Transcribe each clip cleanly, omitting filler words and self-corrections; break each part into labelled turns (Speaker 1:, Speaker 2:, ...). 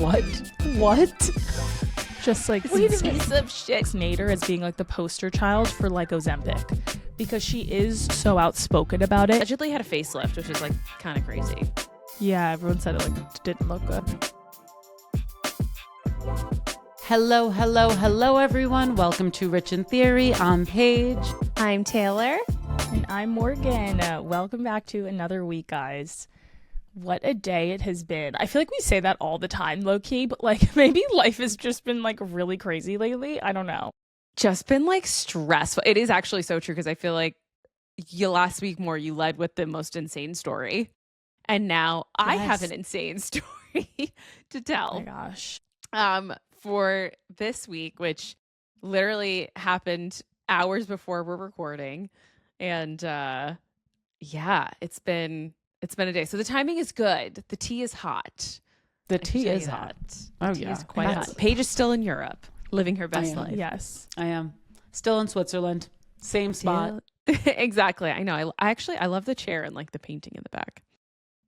Speaker 1: What? What?
Speaker 2: Just like
Speaker 3: Wait a piece of shit.
Speaker 2: Nader as being like the poster child for like Ozempic because she is so outspoken about it.
Speaker 3: Allegedly had a facelift, which is like kind of crazy.
Speaker 2: Yeah, everyone said it like didn't look good.
Speaker 1: Hello, everyone. Welcome to Rich in Theory. I'm Paige.
Speaker 3: I'm Taylor.
Speaker 2: And I'm Morgan. Welcome back to another week, guys. What a day it has been. I feel like we say that all the time, low-key, but like maybe life has just been like really crazy lately. I don't know.
Speaker 3: Just been like stressful. It is actually so true because I feel like last week you led with the most insane story. And now I have an insane story to tell.
Speaker 2: Oh my gosh.
Speaker 3: For this week, which literally happened hours before we're recording. And yeah, it's been a day. So the timing is good. The tea is hot.
Speaker 1: The tea is hot.
Speaker 3: The tea is quite hot. Paige is still in Europe, living her best life.
Speaker 2: Yes,
Speaker 1: I am. Still in Switzerland. Same spot.
Speaker 3: Exactly. I know. I love the chair and like the painting in the back.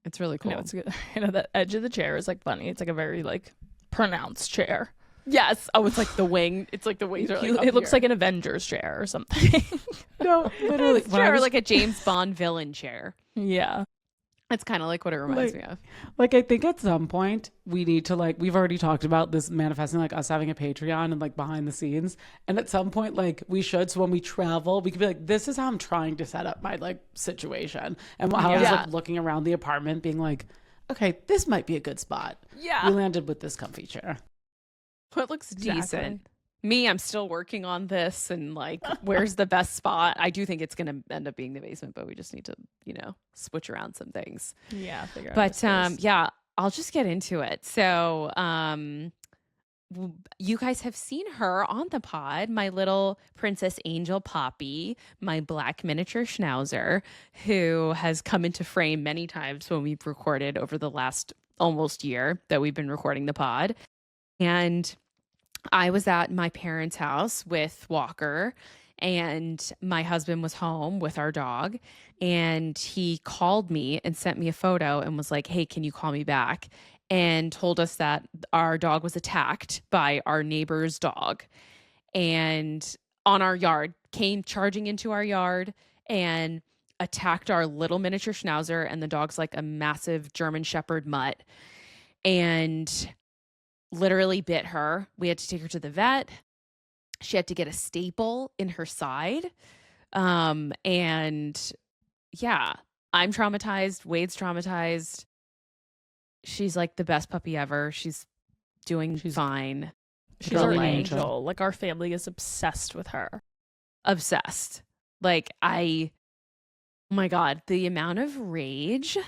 Speaker 3: It's really cool.
Speaker 2: No, it's good. You know, the edge of the chair is like funny. It's like a very like pronounced chair.
Speaker 3: Yes. Oh, it's like the wing. It's like the wings are like
Speaker 2: it looks like an Avengers chair or something.
Speaker 1: No, literally.
Speaker 3: Chair, like a James Bond villain chair.
Speaker 2: Yeah.
Speaker 3: That's kind of like what it reminds me of.
Speaker 1: Like, I think at some point we need to we've already talked about this manifesting like us having a Patreon and like behind the scenes. And at some point, like we should. So when we travel, we could be like, this is how I'm trying to set up my like situation. And how I was like looking around the apartment being like, okay, this might be a good spot.
Speaker 3: Yeah.
Speaker 1: We landed with this comfy chair.
Speaker 3: What looks decent. Me, I'm still working on this and like, where's the best spot? I do think it's going to end up being the basement, but we just need to, switch around some things.
Speaker 2: Yeah, figure out.
Speaker 3: But yeah, I'll just get into it. So, you guys have seen her on the pod, my little Princess Angel Poppy, my black miniature schnauzer, who has come into frame many times when we've recorded over the last almost year that we've been recording the pod. And I was at my parents' house with Walker, and my husband was home with our dog, and he called me and sent me a photo and was like, hey, can you call me back? And told us that our dog was attacked by our neighbor's dog, and on our yard, came charging into our yard and attacked our little miniature schnauzer, and the dog's like a massive German Shepherd mutt, and literally bit her. We had to take her to the vet. She had to get a staple in her side. And yeah, I'm traumatized. Wade's traumatized. She's like the best puppy ever. She's doing fine.
Speaker 2: She's our angel. Like our family is obsessed with her.
Speaker 3: Obsessed. Like oh my God, the amount of rage.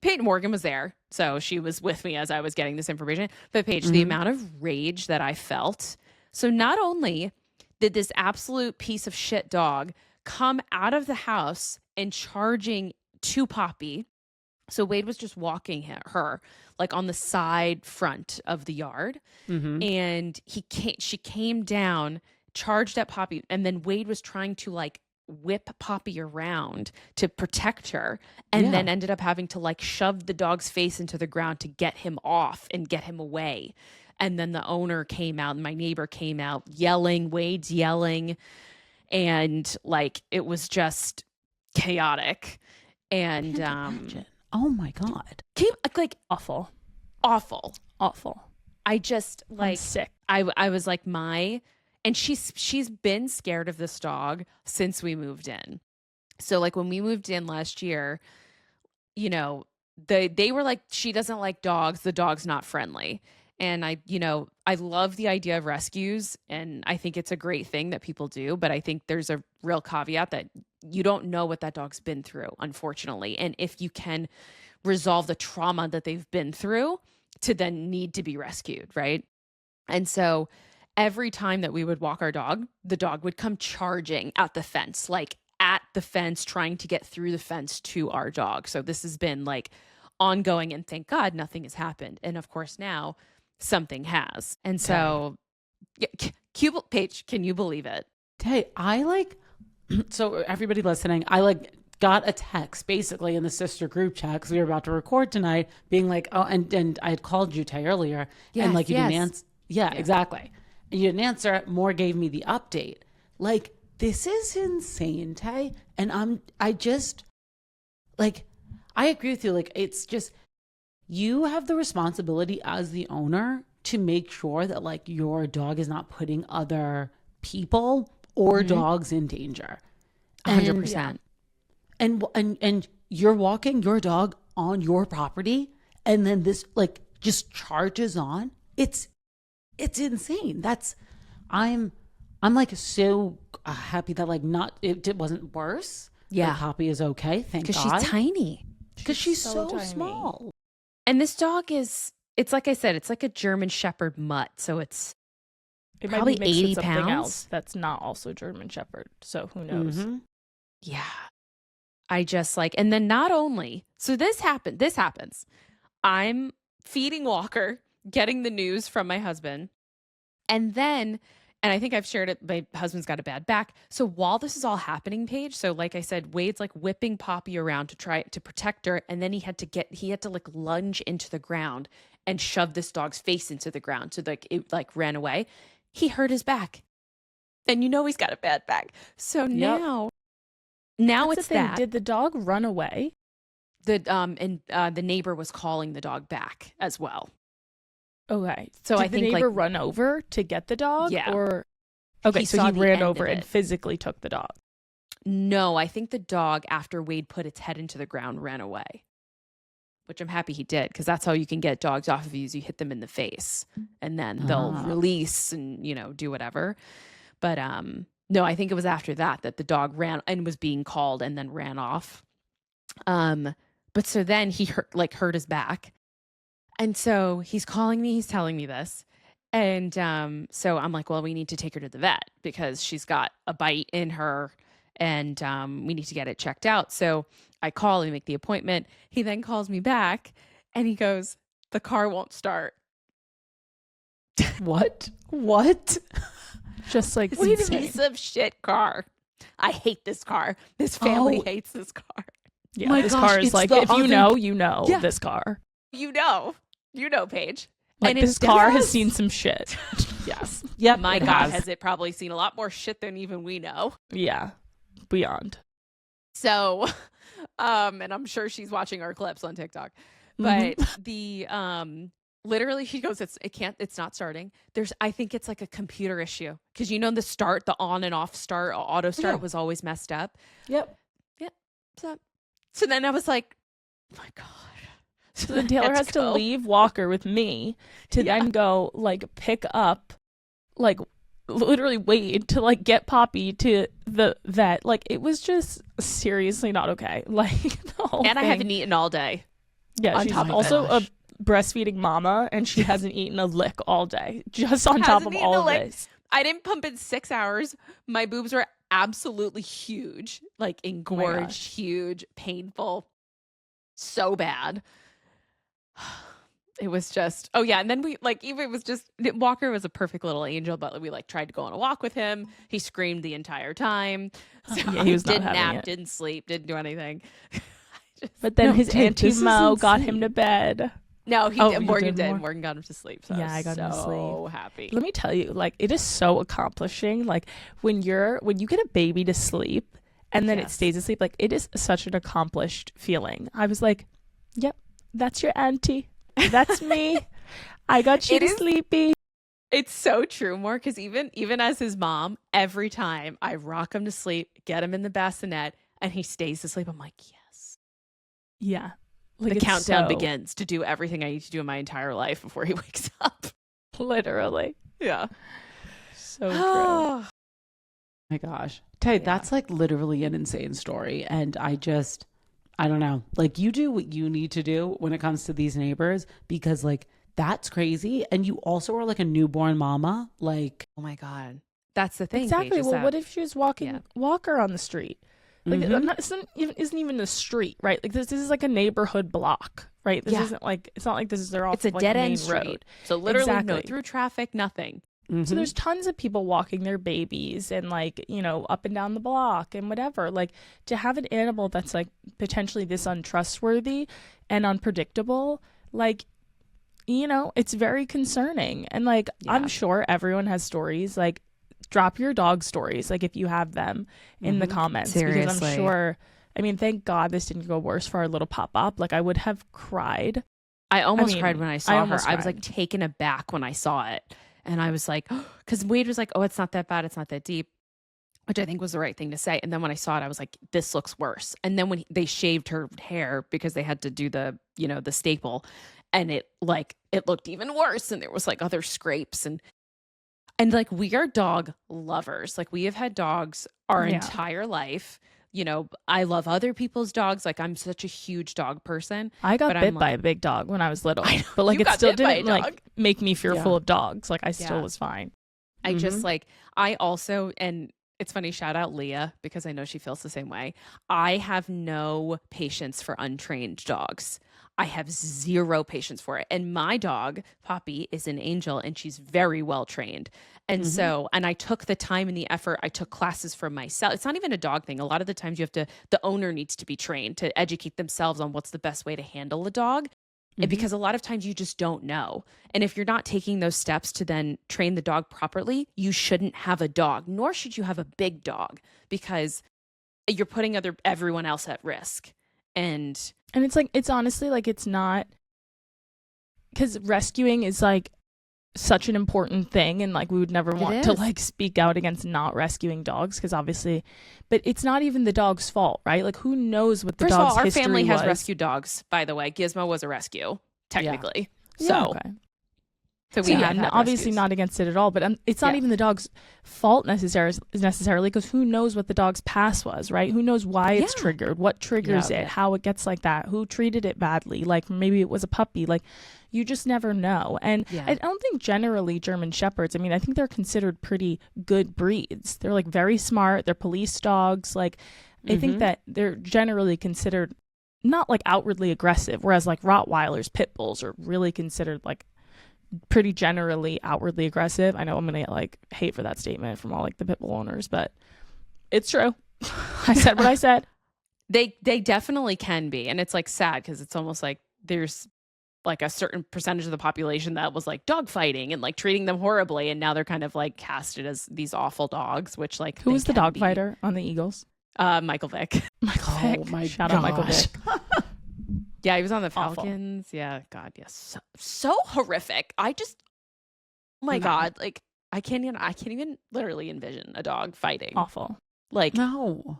Speaker 3: Peyton Morgan was there, so she was with me as I was getting this information. But Paige, the amount of rage that I felt. So not only did this absolute piece of shit dog come out of the house and charging to Poppy, so Wade was just walking her like on the side front of the yard, and she came down, charged at Poppy, and then Wade was trying to like whip Poppy around to protect her, and then ended up having to like shove the dog's face into the ground to get him off and get him away. And then the owner came out and my neighbor came out yelling, Wade's yelling, and like it was just chaotic. And
Speaker 1: oh my God,
Speaker 3: like awful. I just like
Speaker 2: I'm sick.
Speaker 3: I was like and she's been scared of this dog since we moved in. So like when we moved in last year, they were like, she doesn't like dogs. The dog's not friendly. And I love the idea of rescues, and I think it's a great thing that people do. But I think there's a real caveat that you don't know what that dog's been through, unfortunately. And if you can resolve the trauma that they've been through to then need to be rescued, right? And so every time that we would walk our dog, the dog would come charging at the fence, like at the fence, trying to get through the fence to our dog. So this has been like ongoing, and thank God nothing has happened. And of course now something has. And so, Paige, can you believe it?
Speaker 1: Hey, so everybody listening, I like got a text basically in the sister group chat because we were about to record tonight being like, oh, and I had called you, Tay, earlier. And like you didn't answer. Yeah, exactly. And you didn't answer. More gave me the update. Like, this is insane, Tay. And I just, like, I agree with you. Like, it's just, you have the responsibility as the owner to make sure that like your dog is not putting other people or dogs in danger.
Speaker 3: 100%.
Speaker 1: And you're walking your dog on your property, and then this like just charges on. It's insane. I'm like so happy that like it wasn't worse.
Speaker 3: Yeah,
Speaker 1: like, Poppy is okay. Thank God.
Speaker 3: Because she's tiny.
Speaker 1: Because she's so
Speaker 2: tiny.
Speaker 1: small.
Speaker 3: And this dog it's like I said, it's like a German Shepherd mutt. So it probably
Speaker 2: might be mixed
Speaker 3: 80
Speaker 2: with something
Speaker 3: pounds.
Speaker 2: else that's not also German Shepherd. So who knows?
Speaker 1: Mm-hmm.
Speaker 3: Yeah. I just like, and then not only, so this happens. I'm feeding Walker, getting the news from my husband. And I think I've shared it, my husband's got a bad back. So while this is all happening, Paige, so like I said, Wade's like whipping Poppy around to try to protect her. And then he had to like lunge into the ground and shove this dog's face into the ground. So like it like ran away. He hurt his back. And he's got a bad back. So now
Speaker 2: That's
Speaker 3: it's
Speaker 2: the thing.
Speaker 3: that.
Speaker 2: Did the dog run away?
Speaker 3: The neighbor was calling the dog back as well.
Speaker 2: Okay.
Speaker 3: So
Speaker 2: Did
Speaker 3: I
Speaker 2: the
Speaker 3: think
Speaker 2: neighbor
Speaker 3: like
Speaker 2: run over to get the dog?
Speaker 3: Yeah.
Speaker 2: Or okay,
Speaker 3: He
Speaker 2: so
Speaker 3: saw
Speaker 2: he
Speaker 3: the
Speaker 2: ran
Speaker 3: end
Speaker 2: over
Speaker 3: of
Speaker 2: and
Speaker 3: it.
Speaker 2: physically took the dog.
Speaker 3: No, I think the dog, after Wade put its head into the ground, ran away. Which I'm happy he did, because that's how you can get dogs off of you, is you hit them in the face and then they'll release and, do whatever. But no, I think it was after that the dog ran and was being called and then ran off. But so then he hurt his back. And so he's calling me, he's telling me this. And so I'm like, well, we need to take her to the vet because she's got a bite in her and we need to get it checked out. So I call and make the appointment. He then calls me back and he goes, the car won't start.
Speaker 1: What?
Speaker 2: Just like
Speaker 3: What a piece of shit car. I hate this car. This family hates this car.
Speaker 2: yeah,
Speaker 1: My
Speaker 2: this
Speaker 1: gosh,
Speaker 2: car is
Speaker 1: it's
Speaker 2: like
Speaker 1: the
Speaker 2: if
Speaker 1: other-
Speaker 2: you know
Speaker 3: Yeah.
Speaker 2: this car.
Speaker 3: You know, Paige.
Speaker 2: Like
Speaker 3: And
Speaker 2: this
Speaker 3: it
Speaker 2: car has
Speaker 3: does.
Speaker 2: seen some shit. Yes.
Speaker 1: Yep.
Speaker 3: My
Speaker 1: it
Speaker 3: God, has it probably seen a lot more shit than even we know.
Speaker 2: Yeah. Beyond.
Speaker 3: So, and I'm sure she's watching our clips on TikTok. But the literally he goes, it's not starting. I think it's like a computer issue. Because the on and off start, auto start was always messed up.
Speaker 1: Yep.
Speaker 3: So then I was like, oh my God.
Speaker 2: So then Taylor has to leave Walker with me to then go like pick up, like literally wait to like get Poppy to the vet. Like it was just seriously not okay. Like the whole
Speaker 3: And I
Speaker 2: thing.
Speaker 3: haven't eaten all day.
Speaker 2: Yeah,
Speaker 3: on
Speaker 2: she's
Speaker 3: top of
Speaker 2: also
Speaker 1: it.
Speaker 2: a breastfeeding mama and she hasn't eaten a lick all day. Just on top
Speaker 3: Hasn't
Speaker 2: of
Speaker 3: eaten
Speaker 2: all
Speaker 3: a
Speaker 2: of
Speaker 3: lick.
Speaker 2: this.
Speaker 3: I didn't pump in 6 hours. My boobs were absolutely huge, like engorged,
Speaker 2: gosh.
Speaker 3: huge, painful, so bad. It was just, oh yeah. And then Walker was a perfect little angel, but we like tried to go on a walk with him. He screamed the entire time. So
Speaker 2: Yeah, he was not
Speaker 3: didn't
Speaker 2: having
Speaker 3: nap,
Speaker 2: it.
Speaker 3: didn't sleep, didn't do anything.
Speaker 2: But then
Speaker 1: No,
Speaker 2: his
Speaker 1: Tate,
Speaker 2: Auntie
Speaker 1: this is
Speaker 2: Mo got
Speaker 1: insane.
Speaker 2: him to bed.
Speaker 3: No,
Speaker 1: Oh, you
Speaker 3: Morgan
Speaker 1: did
Speaker 3: did.
Speaker 1: more?
Speaker 3: Morgan got him to sleep. So
Speaker 2: Yeah,
Speaker 3: I
Speaker 2: I got him to
Speaker 3: so
Speaker 2: sleep.
Speaker 3: happy.
Speaker 2: Let me tell you, like it is so accomplishing. Like when you get a baby to sleep and then it
Speaker 3: Yes.
Speaker 2: stays asleep, like it is such an accomplished feeling. I was like, yep, that's your auntie. That's me. I got you
Speaker 3: It
Speaker 2: to
Speaker 3: is-
Speaker 2: sleepy.
Speaker 3: It's so true, more because even as his mom, every time I rock him to sleep, get him in the bassinet, and he stays asleep, I'm like, yes.
Speaker 2: Yeah. Like
Speaker 3: The
Speaker 2: it's
Speaker 3: countdown
Speaker 2: so-
Speaker 3: begins to do everything I need to do in my entire life before he wakes up.
Speaker 2: Literally.
Speaker 3: Yeah.
Speaker 2: So true.
Speaker 3: Oh,
Speaker 1: My gosh. Tay, that's like literally an insane story. And I don't know. Like you do what you need to do when it comes to these neighbors because like that's crazy. And you also are like a newborn mama. Like,
Speaker 3: oh my God. That's the thing.
Speaker 2: Exactly.
Speaker 3: Paige, is
Speaker 2: Well,
Speaker 3: that-
Speaker 2: what if she was walking Walker on the street? Like isn't even a street, right? Like this is like a neighborhood block, right? This isn't like it's not like this is they're off
Speaker 3: it's a
Speaker 2: like
Speaker 3: dead
Speaker 2: a main
Speaker 3: end street.
Speaker 2: road.
Speaker 3: So literally no
Speaker 2: Exactly.
Speaker 3: through traffic, nothing.
Speaker 2: So there's tons of people walking their babies and like, you know, up and down the block and whatever. Like to have an animal that's like potentially this untrustworthy and unpredictable, like, you know, it's very concerning. And like, I'm sure everyone has stories. Like, drop your dog stories, like if you have them in the comments.
Speaker 3: Seriously.
Speaker 2: Because I'm sure, I mean, thank God this didn't go worse for our little pop-up. Like I would have cried.
Speaker 3: I almost cried when I saw her. I was like
Speaker 2: cried.
Speaker 3: taken aback when I saw it. And I was like, because Wade was like, oh, it's not that bad. It's not that deep, which I think was the right thing to say. And then when I saw it, I was like, this looks worse. And then when they shaved her hair because they had to do the, you know, the staple, and it looked even worse. And there was like other scrapes and like, we are dog lovers. Like we have had dogs our entire life. You know, I love other people's dogs. Like I'm such a huge dog person.
Speaker 2: I got bit by a big dog when I was little, but like it still didn't like make me fearful of dogs. Like I still was fine.
Speaker 3: I just like, I also, and it's funny, shout out Leah, because I know she feels the same way. I have no patience for untrained dogs. I have zero patience for it. And my dog, Poppy, is an angel and she's very well trained. And so, and I took the time and the effort. I took classes for myself. It's not even a dog thing. A lot of the times you have to, the owner needs to be trained to educate themselves on what's the best way to handle a dog. And because a lot of times you just don't know. And if you're not taking those steps to then train the dog properly, you shouldn't have a dog, nor should you have a big dog, because you're putting everyone else at risk. And
Speaker 2: it's like, it's honestly like, it's not, because rescuing is like such an important thing, and like we would never want to like speak out against not rescuing dogs, because obviously, but it's not even the dog's fault, right? Like who knows what the
Speaker 3: First
Speaker 2: dog's
Speaker 3: of all, our
Speaker 2: history
Speaker 3: family has
Speaker 2: was.
Speaker 3: rescued dogs, by the way. Gizmo was a rescue, technically.
Speaker 2: Yeah,
Speaker 3: So,
Speaker 2: okay.
Speaker 3: so
Speaker 2: So
Speaker 3: we
Speaker 2: yeah,
Speaker 3: have
Speaker 2: and
Speaker 3: had
Speaker 2: obviously
Speaker 3: rescues.
Speaker 2: not against it at all, but it's not even the dog's fault necessarily, because who knows what the dog's past was, right? Who knows why it's triggered, what triggers it, how it gets like that, who treated it badly, like maybe it was a puppy, like you just never know. And I don't think generally German Shepherds, I mean, I think they're considered pretty good breeds. They're like very smart, they're police dogs, like I think that they're generally considered not like outwardly aggressive, whereas like Rottweilers, pit bulls are really considered like pretty generally outwardly aggressive. I know I'm gonna get like hate for that statement from all like the pit bull owners, but it's true. I said what I said.
Speaker 3: They definitely can be, and it's like sad because it's almost like there's like a certain percentage of the population that was like dog fighting and like treating them horribly, and now they're kind of like casted as these awful dogs. Which like
Speaker 2: who was the dog fighter on the Eagles?
Speaker 3: Michael Vick.
Speaker 2: Michael Vick.
Speaker 1: My
Speaker 2: Shout out Michael Vick.
Speaker 3: Yeah, he was on the
Speaker 2: Awful.
Speaker 3: Falcons. Yeah, God, yes, so horrific. I just, oh my God, like I can't even literally envision a dog fighting.
Speaker 2: Awful.
Speaker 3: Like
Speaker 1: No.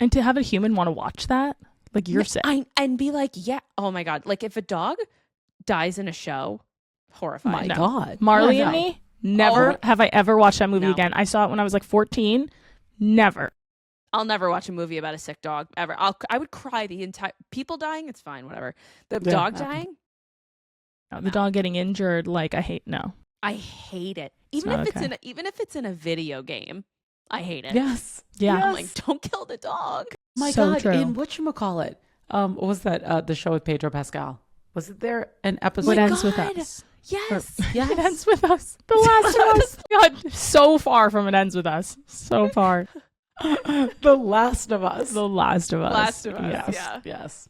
Speaker 2: And to have a human want to watch that, like you're sick.
Speaker 3: and be like, yeah, oh my God, like if a dog dies in a show, horrifying.
Speaker 1: My God.
Speaker 2: Marley
Speaker 1: No.
Speaker 2: and Me, never have I ever watched that movie
Speaker 3: No.
Speaker 2: again. I saw it when I was like 14. Never.
Speaker 3: I'll never watch a movie about a sick dog ever. I would cry the entire people dying. It's fine, whatever. The dog dying,
Speaker 2: The dog getting injured, like I hate
Speaker 3: I hate it.
Speaker 2: It's
Speaker 3: Even
Speaker 2: not
Speaker 3: if
Speaker 2: okay.
Speaker 3: even if it's in a video game, I hate it.
Speaker 1: Yes.
Speaker 2: Yeah.
Speaker 3: I'm like, don't kill the dog.
Speaker 1: My
Speaker 2: So
Speaker 1: God.
Speaker 2: true.
Speaker 1: In whatchamacallit? What was that? The show with Pedro Pascal. Was it there an episode?
Speaker 2: What
Speaker 3: my
Speaker 2: ends with
Speaker 3: God.
Speaker 2: us?
Speaker 3: Yes.
Speaker 1: Yes.
Speaker 2: It ends with us. The Last of Us. God, so far from it ends with us. So far.
Speaker 1: The Last of Us.
Speaker 2: The Last of Us.
Speaker 3: Last of Us,
Speaker 2: Yes.
Speaker 3: yeah.
Speaker 1: Yes.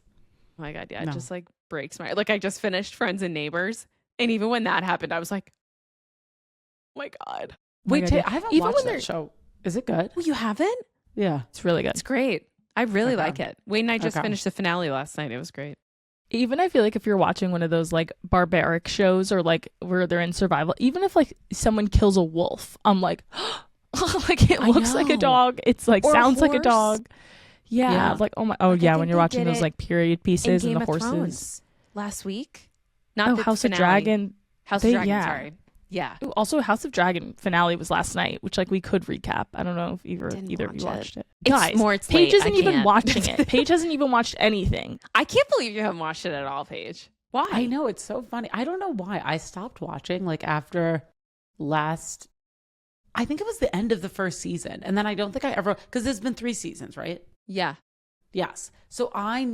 Speaker 3: Oh my God, yeah,
Speaker 1: No.
Speaker 3: it just like breaks my like. I just finished Friends and Neighbors, and even when that happened, I was like, oh my God.
Speaker 1: Wait,
Speaker 2: God, yeah.
Speaker 1: I haven't
Speaker 2: Even
Speaker 1: watched
Speaker 2: when
Speaker 1: that
Speaker 2: they're-
Speaker 1: show. Is it good?
Speaker 3: Well, you haven't?
Speaker 1: Yeah.
Speaker 2: It's really good.
Speaker 3: It's great. I really
Speaker 1: Okay.
Speaker 3: like it. Wade and I just
Speaker 1: Okay.
Speaker 3: finished the finale last night. It was great.
Speaker 2: Even I feel like if you're watching one of those like barbaric shows or like where they're in survival, even if like someone kills a wolf, I'm like, like it
Speaker 3: I
Speaker 2: looks like a
Speaker 3: know.
Speaker 2: dog. It's like
Speaker 3: Or a
Speaker 2: sounds like a
Speaker 3: horse.
Speaker 2: dog. Yeah,
Speaker 1: Yeah.
Speaker 2: like oh my,
Speaker 3: Like, I
Speaker 2: yeah.
Speaker 3: think
Speaker 2: When you're
Speaker 3: they
Speaker 2: watching
Speaker 3: did
Speaker 2: those
Speaker 3: it
Speaker 2: like period
Speaker 3: In
Speaker 2: pieces
Speaker 3: Game
Speaker 2: and the
Speaker 3: of
Speaker 2: horses.
Speaker 3: Thrones last week. Not
Speaker 2: Oh,
Speaker 3: the
Speaker 2: House of
Speaker 3: finale.
Speaker 2: Dragon.
Speaker 3: House
Speaker 2: They-
Speaker 3: of Dragon.
Speaker 2: yeah.
Speaker 3: Sorry. Yeah.
Speaker 2: Ooh, also, House of Dragon finale was last night, which like we could recap. I don't know if either
Speaker 3: Didn't
Speaker 2: of you
Speaker 3: watch
Speaker 2: watched it.
Speaker 3: It's
Speaker 2: Guys,
Speaker 3: more, it's
Speaker 2: Paige
Speaker 3: late.
Speaker 2: isn't
Speaker 3: I
Speaker 2: even
Speaker 3: can't.
Speaker 2: watching it. Paige hasn't even watched anything.
Speaker 3: I can't believe you haven't watched it at all, Paige. Why?
Speaker 1: I know. It's so funny. I don't know why. I stopped watching like after last. I think it was the end of the first season. And then I don't think I ever. Because there's been 3 seasons, right?
Speaker 3: Yeah.
Speaker 1: Yes. So I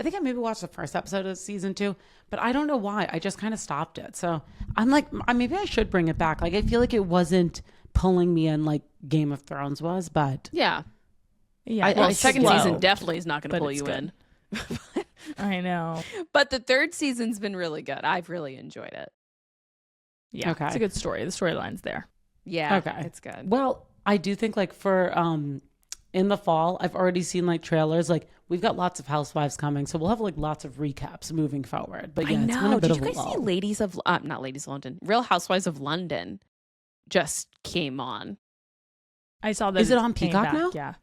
Speaker 1: think I maybe watched the first episode of season 2, but I don't know why. I just kind of stopped it. So I'm like, maybe I should bring it back. Like, I feel like it wasn't pulling me in like Game of Thrones was, but
Speaker 3: Yeah.
Speaker 2: Yeah.
Speaker 3: Well,
Speaker 1: I
Speaker 3: second
Speaker 1: slow,
Speaker 3: season definitely is not going to
Speaker 2: but
Speaker 3: pull
Speaker 2: it's
Speaker 3: you
Speaker 2: good.
Speaker 3: in.
Speaker 2: I know.
Speaker 3: But the third season's been really good. I've really enjoyed it.
Speaker 2: Yeah.
Speaker 1: Okay.
Speaker 2: It's a good story. The storyline's there.
Speaker 3: Yeah.
Speaker 1: Okay.
Speaker 3: It's good.
Speaker 1: well, I do think like for in the fall, I've already seen like trailers. Like we've got lots of Housewives coming, so we'll have like lots of recaps moving forward. But yeah,
Speaker 3: I
Speaker 1: it's been
Speaker 3: know.
Speaker 1: a bit
Speaker 3: Did
Speaker 1: of
Speaker 3: you
Speaker 1: a
Speaker 3: guys see
Speaker 1: lull.
Speaker 3: Ladies of not Ladies of London, Real Housewives of London just came on.
Speaker 2: I saw that.
Speaker 1: Is it on
Speaker 2: came
Speaker 1: Peacock
Speaker 2: back,
Speaker 1: now?
Speaker 2: Yeah.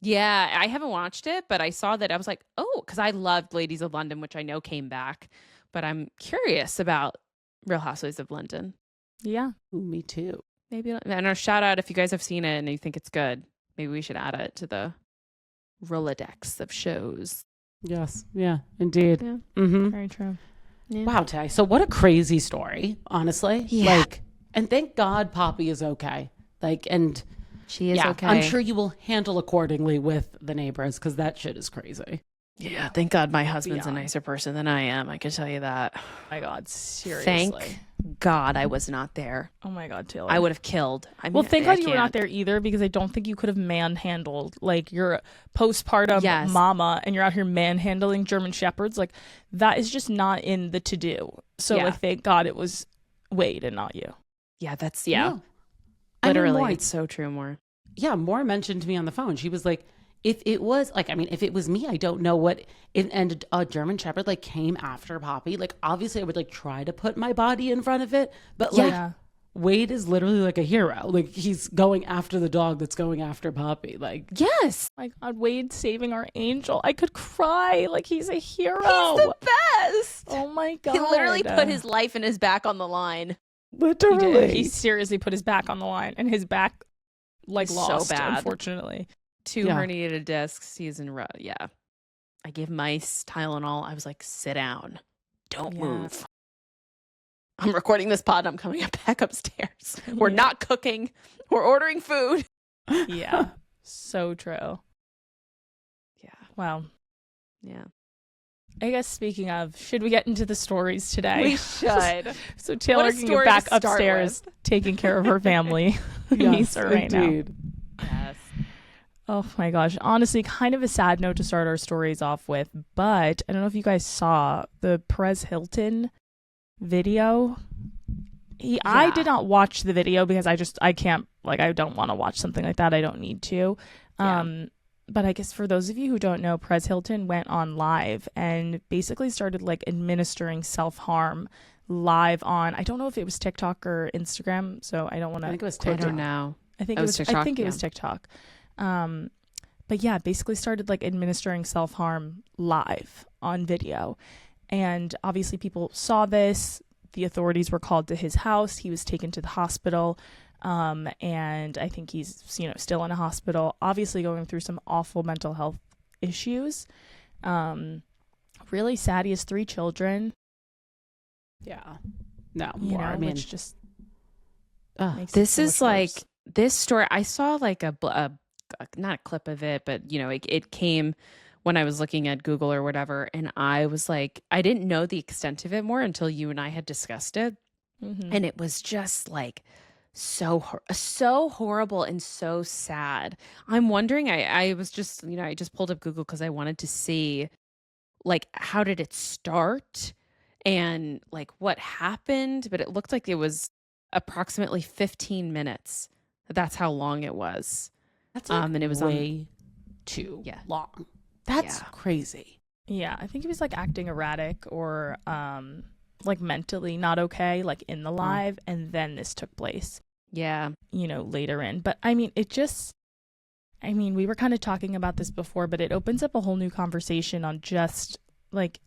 Speaker 3: Yeah, I haven't watched it, but I saw that. I was like, oh, because I loved Ladies of London, which I know came back. But I'm curious about Real Housewives of London.
Speaker 2: Yeah.
Speaker 1: Ooh, me too.
Speaker 3: Maybe, and a shout out if you guys have seen it and you think it's good. Maybe we should add it to the Rolodex of shows.
Speaker 1: Yes. Yeah. Indeed.
Speaker 3: Yeah.
Speaker 1: Mm-hmm.
Speaker 2: Very true.
Speaker 3: Yeah.
Speaker 1: Wow, Tay. So what a crazy story, honestly.
Speaker 3: Yeah.
Speaker 1: Like, and thank God Poppy is okay. Like, and
Speaker 3: She is
Speaker 1: yeah,
Speaker 3: okay.
Speaker 1: I'm sure you will handle accordingly with the neighbors because that shit is crazy.
Speaker 3: Yeah, thank God my husband's a
Speaker 1: Beyond.
Speaker 3: nicer person than I am. I can tell you that.
Speaker 2: Oh my God. Seriously.
Speaker 3: Thank God I was not there.
Speaker 2: Oh my God, Taylor.
Speaker 3: I would have killed. I mean,
Speaker 2: Well, thank God you were not
Speaker 3: can't.
Speaker 2: there either, because I don't think you could have manhandled, like, you're a postpartum
Speaker 3: Yes.
Speaker 2: mama and you're out here manhandling German Shepherds. Like, that is just not in the to do. So,
Speaker 3: Yeah.
Speaker 2: like, thank God it was Wade and not you.
Speaker 3: Yeah, that's
Speaker 1: No. I mean,
Speaker 3: literally,
Speaker 1: Maury-
Speaker 3: it's so true. More.
Speaker 1: Yeah, Moore mentioned to me on the phone. She was like, if it was like, I mean, if it was me, I don't know what, and a German Shepherd like came after Poppy. Like, obviously, I would like try to put my body in front of it, but like
Speaker 2: Yeah.
Speaker 1: Wade is literally like a hero. Like he's going after the dog that's going after Poppy. Like,
Speaker 3: Yes,
Speaker 2: My God, Wade saving our angel. I could cry. Like, he's a hero.
Speaker 3: he's the best.
Speaker 2: Oh my God.
Speaker 3: He literally put his life and his back on the line.
Speaker 2: He
Speaker 1: literally.
Speaker 2: did. He seriously put his back on the line, and his back, like,
Speaker 3: So
Speaker 2: lost,
Speaker 3: bad.
Speaker 2: unfortunately.
Speaker 3: 2
Speaker 1: Yeah.
Speaker 3: herniated discs. He's in row. Yeah, I gave mice Tylenol. I was like, sit down, don't
Speaker 2: Yeah.
Speaker 3: move. I'm recording this pod. I'm coming back upstairs. We're
Speaker 2: Yeah.
Speaker 3: not cooking. We're ordering food.
Speaker 2: Yeah. So true.
Speaker 3: Yeah,
Speaker 2: Wow.
Speaker 3: yeah.
Speaker 2: I guess speaking of, should we get into the stories today?
Speaker 3: We should.
Speaker 2: So Taylor
Speaker 3: What a
Speaker 2: can
Speaker 3: story
Speaker 2: get back
Speaker 3: to start
Speaker 2: upstairs taking care of her family. Who needs her right now.
Speaker 1: indeed.
Speaker 3: Yes.
Speaker 2: Oh my gosh. Honestly, kind of a sad note to start our stories off with, but I don't know if you guys saw the Perez Hilton video. I did not watch the video because I can't, like, I don't want to watch something like that. I don't need to.
Speaker 3: Yeah.
Speaker 2: But I guess for those of you who don't know, Perez Hilton went on live and basically started like administering self-harm live on, I don't know if it was TikTok or Instagram, so I don't want
Speaker 1: I
Speaker 2: to.
Speaker 1: think it was
Speaker 3: I
Speaker 1: TikTok.
Speaker 3: don't know.
Speaker 2: I think
Speaker 3: It
Speaker 2: it
Speaker 3: was
Speaker 2: was.
Speaker 3: TikTok?
Speaker 2: I think it was
Speaker 3: Yeah.
Speaker 2: TikTok. But yeah, basically started like administering self-harm live on video, and obviously people saw this. The authorities were called to his house. He was taken to the hospital, and I think he's still in a hospital. Obviously going through some awful mental health issues. Really sad. He has 3 children.
Speaker 1: Yeah. No,
Speaker 2: You
Speaker 1: more.
Speaker 2: know,
Speaker 1: I mean,
Speaker 2: which just
Speaker 1: ugh.
Speaker 2: makes it
Speaker 3: This
Speaker 2: so
Speaker 3: is
Speaker 2: much
Speaker 3: like
Speaker 2: worse.
Speaker 3: this story. I saw like a not a clip of it, but it came when I was looking at Google or whatever, and I was like, I didn't know the extent of it more until you and I had discussed it,
Speaker 2: Mhm.
Speaker 3: and it was just like so horrible and so sad. I'm wondering. I was just I just pulled up Google because I wanted to see like how did it start and like what happened, but it looked like it was approximately 15 minutes. That's how long it was.
Speaker 1: That's like
Speaker 3: and it was
Speaker 1: way too
Speaker 3: Yeah.
Speaker 1: long. That's
Speaker 3: Yeah.
Speaker 1: crazy.
Speaker 2: Yeah, I think he was like acting erratic or like mentally not okay, like in the live, and then this took place,
Speaker 3: Yeah.
Speaker 2: later in. But I mean, we were kind of talking about this before, but it opens up a whole new conversation on just like,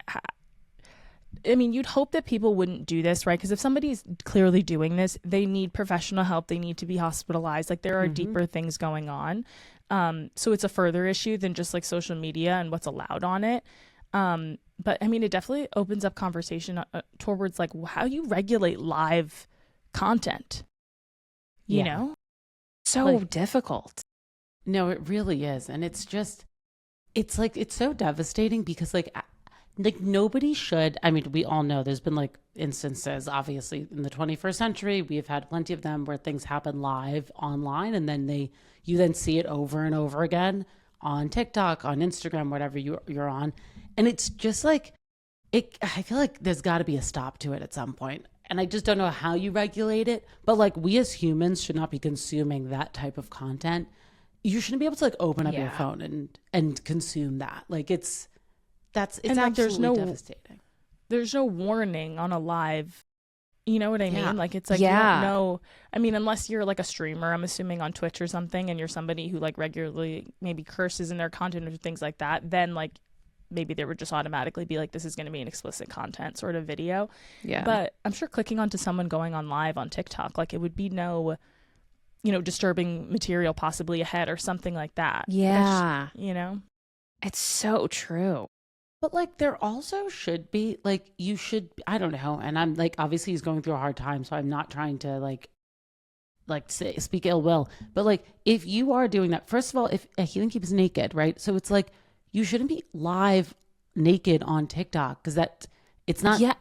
Speaker 2: you'd hope that people wouldn't do this, right? Because if somebody's clearly doing this, they need professional help. They need to be hospitalized. Like there are deeper things going on. So it's a further issue than just like social media and what's allowed on it. But I mean, it definitely opens up conversation towards like how you regulate live content, you
Speaker 1: Yeah.
Speaker 2: know?
Speaker 3: So
Speaker 1: Like-
Speaker 3: difficult.
Speaker 1: No, it really is. And it's just, it's like it's so devastating because like nobody should. I mean, we all know there's been like instances, obviously, in the 21st century. We have had plenty of them where things happen live online, and then you then see it over and over again on TikTok, on Instagram, whatever you're on, and it's just like it. I feel like there's got to be a stop to it at some point, and I just don't know how you regulate it. But like we as humans should not be consuming that type of content. You shouldn't be able to like open up your phone and consume that. Like it's
Speaker 2: and like,
Speaker 1: absolutely devastating.
Speaker 2: There's no warning on a live, you know what I mean? Like it's like you
Speaker 3: Yeah.
Speaker 2: don't know. I mean, unless you're like a streamer, I'm assuming on Twitch or something, and you're somebody who like regularly maybe curses in their content or things like that, then like maybe there would just automatically be like, this is going to be an explicit content sort of video.
Speaker 3: Yeah.
Speaker 2: But I'm sure clicking onto someone going on live on TikTok, like it would be no, you know, disturbing material possibly ahead or something like that.
Speaker 3: Yeah.
Speaker 2: You know?
Speaker 3: It's so true.
Speaker 1: But like there also should be like you should, I don't know, and I'm like obviously he's going through a hard time, so I'm not trying to like speak ill will, but like if you are doing that, first of all, if he then keeps naked, right? So it's like you shouldn't be live naked on TikTok because it's not.
Speaker 3: Yeah,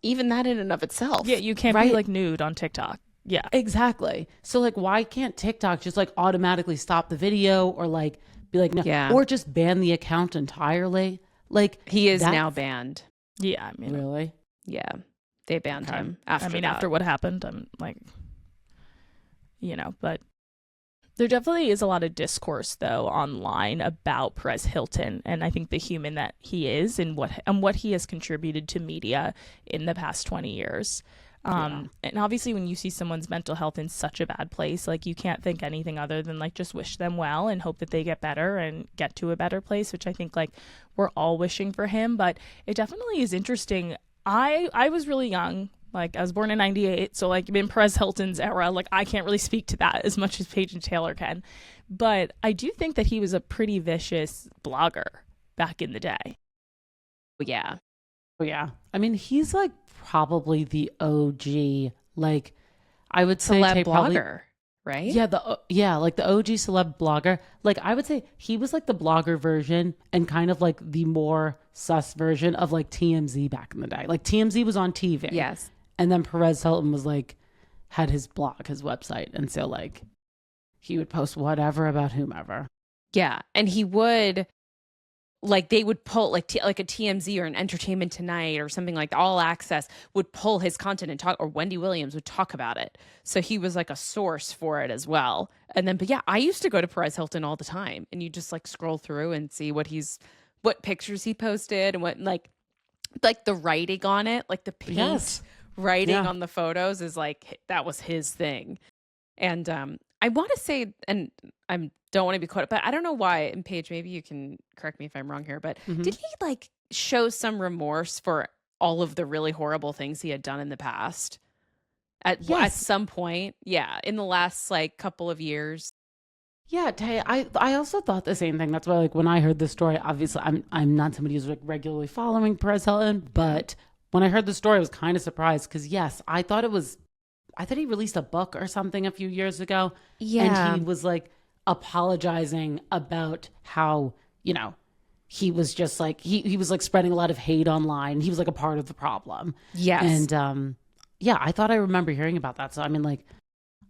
Speaker 3: even that in and of itself.
Speaker 2: Yeah, you can't be like nude on TikTok. Yeah,
Speaker 1: exactly. So like why can't TikTok just like automatically stop the video or like be like no, or just ban the account entirely? Like
Speaker 3: he is now banned.
Speaker 2: Yeah, I mean,
Speaker 1: really?
Speaker 3: Yeah, they banned him after.
Speaker 2: I mean,
Speaker 3: that.
Speaker 2: after what happened, I'm like, you know, but there definitely is a lot of discourse though online about Perez Hilton, and I think the human that he is and what he has contributed to media in the past 20 years. And obviously when you see someone's mental health in such a bad place, like you can't think anything other than like just wish them well and hope that they get better and get to a better place, which I think like we're all wishing for him. But it definitely is interesting. I was really young, like I was born in 98, so like in Perez Hilton's era, like I can't really speak to that as much as Paige and Taylor can, but I do think that he was a pretty vicious blogger back in the day.
Speaker 3: Yeah.
Speaker 1: Oh yeah. I mean, he's like probably the OG, like I would say
Speaker 3: celeb
Speaker 1: probably,
Speaker 3: blogger, right?
Speaker 1: Yeah, like the OG celeb blogger. Like I would say he was like the blogger version and kind of like the more sus version of like TMZ back in the day. Like TMZ was on TV.
Speaker 3: Yes.
Speaker 1: And then Perez Hilton was like had his blog, his website, and so like he would post whatever about whomever.
Speaker 3: Yeah, and he would like they would pull like a TMZ or an Entertainment Tonight or something like All Access would pull his content and talk, or Wendy Williams would talk about it. So he was like a source for it as well. And then, but yeah, I used to go to Perez Hilton all the time, and you just like scroll through and see what pictures he posted and what like the writing on it, like the paint writing on the photos is like that was his thing. And I want to say, and I don't want to be quoted, but I don't know why. And Paige, maybe you can correct me if I'm wrong here, but did he like show some remorse for all of the really horrible things he had done in the past at some point? Yeah, in the last like couple of years.
Speaker 1: Yeah, Tay, I also thought the same thing. That's why, like, when I heard this story, obviously I'm not somebody who's like regularly following Perez Hilton, but when I heard the story, I was kind of surprised because yes, I thought he released a book or something a few years ago.
Speaker 3: Yeah,
Speaker 1: and he was like apologizing about how, you know, he was just like he was like spreading a lot of hate online. He was like a part of the problem.
Speaker 3: Yes,
Speaker 1: and yeah, I thought I remember hearing about that. So I mean, like,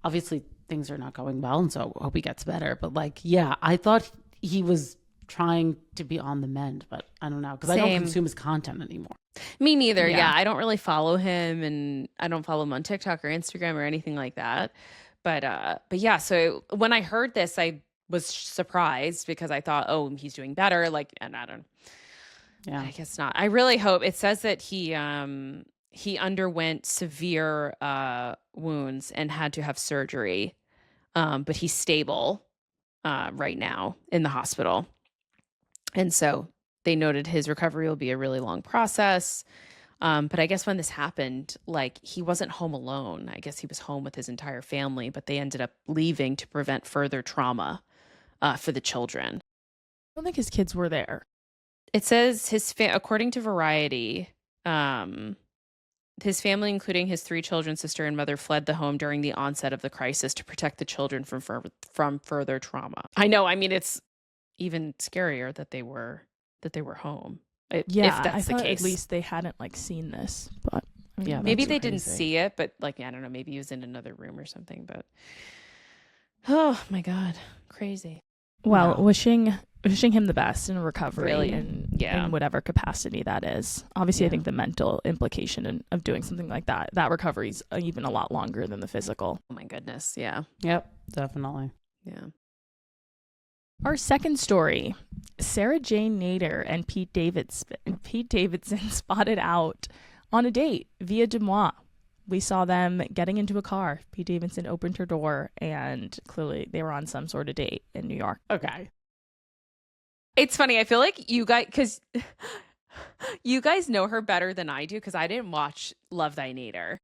Speaker 1: obviously things are not going well, and so I hope he gets better. But like, yeah, I thought he was trying to be on the mend, but I don't know because I don't consume his content anymore.
Speaker 3: Me neither. Yeah, I don't really follow him, and I don't follow him on TikTok or Instagram or anything like that. But yeah. So when I heard this, I was surprised because I thought, oh, he's doing better. Like, and I don't. Yeah, I guess not. I really hope. It says that he underwent severe wounds and had to have surgery. But he's stable right now in the hospital. And so they noted his recovery will be a really long process. But I guess when this happened, like he wasn't home alone. I guess he was home with his entire family, but they ended up leaving to prevent further trauma for the children.
Speaker 2: I don't think his kids were there.
Speaker 3: It says according to Variety, his family, including his 3 children, sister, and mother, fled the home during the onset of the crisis to protect the children from further trauma. I know. I mean, it's, even scarier that they were home.
Speaker 2: Yeah,
Speaker 3: if that's
Speaker 2: I
Speaker 3: the
Speaker 2: thought
Speaker 3: case.
Speaker 2: at least they hadn't like seen this, but I mean,
Speaker 1: Yeah,
Speaker 3: Maybe
Speaker 1: that's
Speaker 3: they didn't
Speaker 1: crazy.
Speaker 3: see it, but like, I don't know, maybe he was in another room or something, but oh my God, crazy.
Speaker 2: well,
Speaker 1: No.
Speaker 2: wishing him the best in recovery
Speaker 3: Really?
Speaker 2: and
Speaker 3: Yeah.
Speaker 2: in whatever capacity that is. Obviously, I
Speaker 1: Yeah.
Speaker 2: think the mental implication of doing something like that recovery's even a lot longer than the physical.
Speaker 3: Oh my goodness. Yeah.
Speaker 1: Yep, definitely.
Speaker 3: Yeah.
Speaker 2: Our second story, Sarah Jane Nader and Pete Davidson spotted out on a date via Des Moines. We saw them getting into a car. Pete Davidson opened her door, and clearly they were on some sort of date in New York.
Speaker 1: Okay.
Speaker 3: It's funny. I feel like you guys, because you guys know her better than I do, because I didn't watch Love Thy Nader.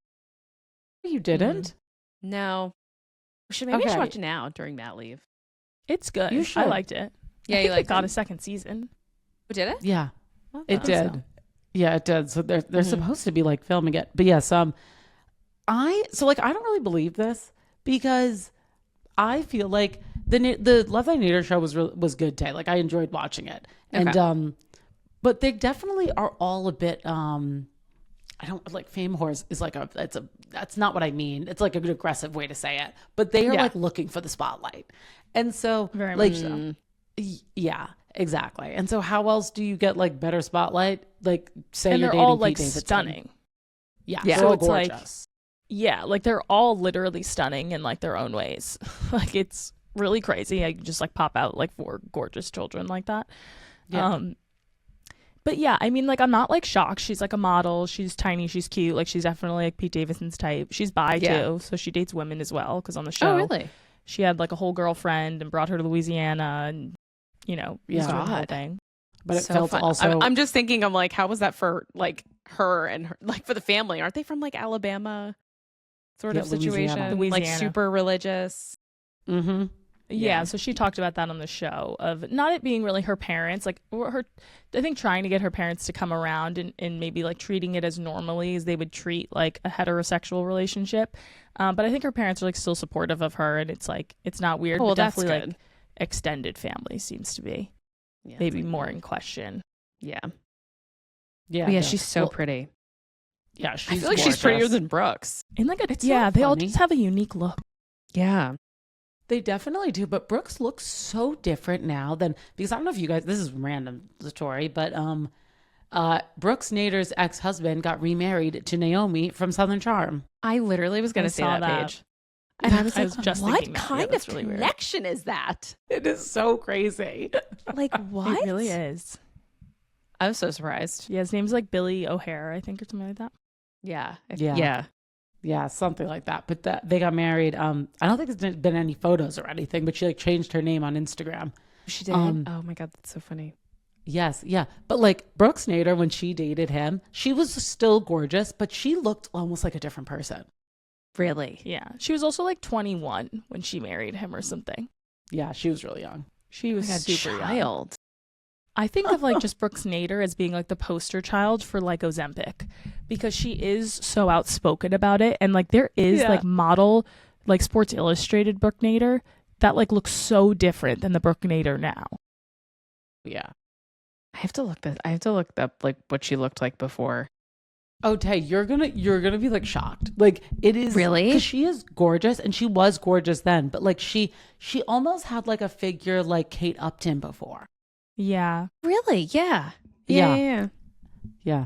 Speaker 1: You didn't?
Speaker 3: No. Maybe I should
Speaker 1: Okay.
Speaker 3: watch it now during mat leave.
Speaker 2: It's good.
Speaker 1: You
Speaker 2: I
Speaker 1: should.
Speaker 2: liked it.
Speaker 3: Yeah,
Speaker 2: I
Speaker 3: you
Speaker 2: think
Speaker 3: liked
Speaker 2: it got
Speaker 3: it?
Speaker 2: a second season.
Speaker 3: Oh, did it?
Speaker 1: Yeah,
Speaker 3: Oh,
Speaker 1: it
Speaker 2: think so.
Speaker 1: did. Yeah, it did. So they're
Speaker 2: Mhm.
Speaker 1: supposed to be like filming it. But yes, I don't really believe this because I feel like the Love Thy Nader show was good today. Like I enjoyed watching it.
Speaker 3: Okay.
Speaker 1: And but they definitely are all a bit I don't like fame whores is like that's not what I mean. It's like a good aggressive way to say it. But they are
Speaker 2: Yeah.
Speaker 1: like looking for the spotlight. And so
Speaker 2: Very
Speaker 1: like
Speaker 2: much so.
Speaker 1: yeah, exactly. And so how else do you get like better spotlight? Like say
Speaker 2: And
Speaker 1: you're
Speaker 2: they're
Speaker 1: dating
Speaker 2: all like
Speaker 1: Pete Davidson.
Speaker 2: stunning.
Speaker 1: Yeah,
Speaker 3: Yeah.
Speaker 1: they're
Speaker 2: So
Speaker 1: all
Speaker 2: it's like-
Speaker 1: gorgeous.
Speaker 2: Yeah, like they're all literally stunning in like their own ways. Like it's really crazy. I just like pop out like 4 gorgeous children like that.
Speaker 1: Yeah.
Speaker 2: But yeah, I mean like I'm not like shocked. She's like a model. She's tiny. She's cute. Like she's definitely like Pete Davidson's type. She's bi
Speaker 3: Yeah.
Speaker 2: too, so she dates women as well. Because on the show,
Speaker 3: Oh, really?
Speaker 2: she had like a whole girlfriend and brought her to Louisiana, and was doing the whole
Speaker 3: God.
Speaker 2: thing.
Speaker 1: But it
Speaker 3: So
Speaker 1: felt
Speaker 3: fun.
Speaker 1: also
Speaker 3: I'm just thinking, I'm like, how was that for like her and her, like for the family? Aren't they from like Alabama sort
Speaker 1: Yeah,
Speaker 3: of situation? Like
Speaker 2: Louisiana.
Speaker 3: super religious.
Speaker 1: mm-hmm.
Speaker 2: Yeah, so she talked about that on the show of not it being really her parents, like or her, I think trying to get her parents to come around and maybe like treating it as normally as they would treat like a heterosexual relationship. But I think her parents are like still supportive of her, and it's like it's not weird.
Speaker 3: Oh, well,
Speaker 2: but
Speaker 3: that's
Speaker 2: definitely
Speaker 3: good.
Speaker 2: like extended family seems to be
Speaker 3: Yeah,
Speaker 2: maybe
Speaker 3: it's like-
Speaker 2: more in question.
Speaker 3: Yeah.
Speaker 1: Yeah.
Speaker 3: But yeah,
Speaker 1: no.
Speaker 3: she's so
Speaker 1: Well,
Speaker 3: pretty.
Speaker 1: Yeah,
Speaker 3: I
Speaker 1: she's
Speaker 3: feel like she's prettier
Speaker 1: gorgeous.
Speaker 3: than Brooks.
Speaker 2: And like
Speaker 1: It's so
Speaker 2: yeah, they all
Speaker 1: funny.
Speaker 2: just have a unique look.
Speaker 3: Yeah.
Speaker 1: They definitely do, but Brooks looks so different now than because I don't know if you guys. This is random story, but Brooks Nader's ex-husband got remarried to Naomi from Southern Charm.
Speaker 3: I literally was going
Speaker 2: I
Speaker 3: to say
Speaker 2: saw
Speaker 3: that,
Speaker 2: that.
Speaker 3: Paige. And I was
Speaker 2: I
Speaker 3: like,
Speaker 2: was just
Speaker 3: what
Speaker 2: thinking that. Yeah,
Speaker 3: kind of
Speaker 2: that's really weird.
Speaker 3: connection is that?
Speaker 1: It is so crazy.
Speaker 3: Like, what?
Speaker 2: It really is.
Speaker 3: I was so surprised.
Speaker 2: Yeah, his name's like Billy O'Hare, I think, or something like that.
Speaker 3: Yeah.
Speaker 1: Yeah.
Speaker 3: Yeah.
Speaker 1: Yeah, something like that. But they got married. I don't think there's been any photos or anything, but she like changed her name on Instagram.
Speaker 3: She did.
Speaker 1: Um,
Speaker 3: Oh my God. That's so funny.
Speaker 1: Yes, yeah. But like Brooks Nader, when she dated him, she was still gorgeous, but she looked almost like a different person.
Speaker 3: Really?
Speaker 2: Yeah. She was also like 21 when she married him or something.
Speaker 1: Yeah, she was really young.
Speaker 2: She was
Speaker 3: Like a
Speaker 2: super young.
Speaker 3: child.
Speaker 2: I think of like just Brooks Nader as being like the poster child for like Ozempic because she is so outspoken about it. And like there is
Speaker 1: Yeah.
Speaker 2: like model, like Sports Illustrated Brooke Nader that like looks so different than the Brooke Nader now.
Speaker 1: Yeah.
Speaker 3: I have to look up like what she looked like before.
Speaker 1: Oh, Tay, you're gonna be like shocked. Like it is
Speaker 3: Really?
Speaker 1: because she is gorgeous, and she was gorgeous then. But like she almost had like a figure like Kate Upton before.
Speaker 2: Yeah.
Speaker 3: Really? Yeah.
Speaker 1: Yeah.
Speaker 3: Yeah.
Speaker 1: Yeah.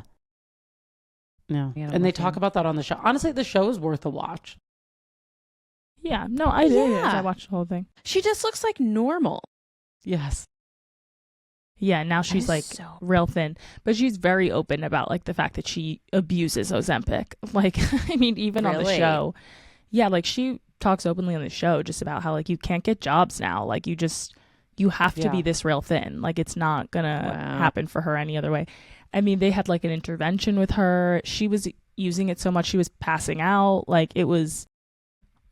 Speaker 1: No,
Speaker 3: Yeah,
Speaker 1: and they
Speaker 3: look
Speaker 1: talk
Speaker 3: in.
Speaker 1: about that on the show. Honestly, the show is worth a watch.
Speaker 2: Yeah. No, I did.
Speaker 3: Yeah.
Speaker 2: I watched the whole thing.
Speaker 3: She just looks like normal.
Speaker 1: Yes.
Speaker 2: Yeah. Now
Speaker 3: That
Speaker 2: she's
Speaker 3: is
Speaker 2: like
Speaker 3: so-
Speaker 2: real thin, but she's very open about like the fact that she abuses Ozempic. Like, I mean, even on the
Speaker 3: Really?
Speaker 2: show. Yeah. Like she talks openly on the show just about how like you can't get jobs now. Like you have to
Speaker 1: Yeah.
Speaker 2: be this real thin. Like it's not gonna
Speaker 3: Wow.
Speaker 2: happen for her any other way. I mean, they had like an intervention with her. She was using it so much she was passing out. Like it was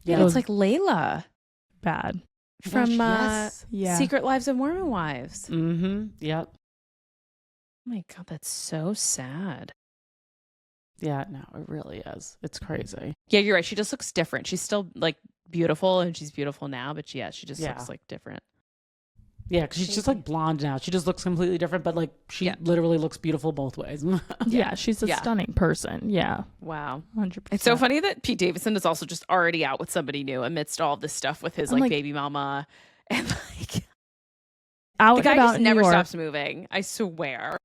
Speaker 3: Yeah,
Speaker 2: It
Speaker 3: it's
Speaker 2: was
Speaker 3: like Layla
Speaker 2: bad.
Speaker 3: from
Speaker 1: yes.
Speaker 2: Yeah.
Speaker 3: Secret Lives of Mormon Wives.
Speaker 1: Mm-hmm. Yep.
Speaker 3: Oh my God, that's so sad.
Speaker 1: Yeah. No, it really is. It's crazy.
Speaker 3: Yeah, you're right. She just looks different. She's still like beautiful, and she's beautiful now, but she just
Speaker 1: Yeah.
Speaker 3: looks like different.
Speaker 1: Yeah, because she's just like blonde now. She just looks completely different, but like she literally looks beautiful both ways.
Speaker 2: Yeah, she's a stunning person. Yeah.
Speaker 3: Wow.
Speaker 2: 100%.
Speaker 3: It's so funny that Pete Davidson is also just already out with somebody new amidst all of this stuff with his like baby mama. And like
Speaker 2: out
Speaker 3: the guy
Speaker 2: about
Speaker 3: just never
Speaker 2: New York.
Speaker 3: stops moving. I swear.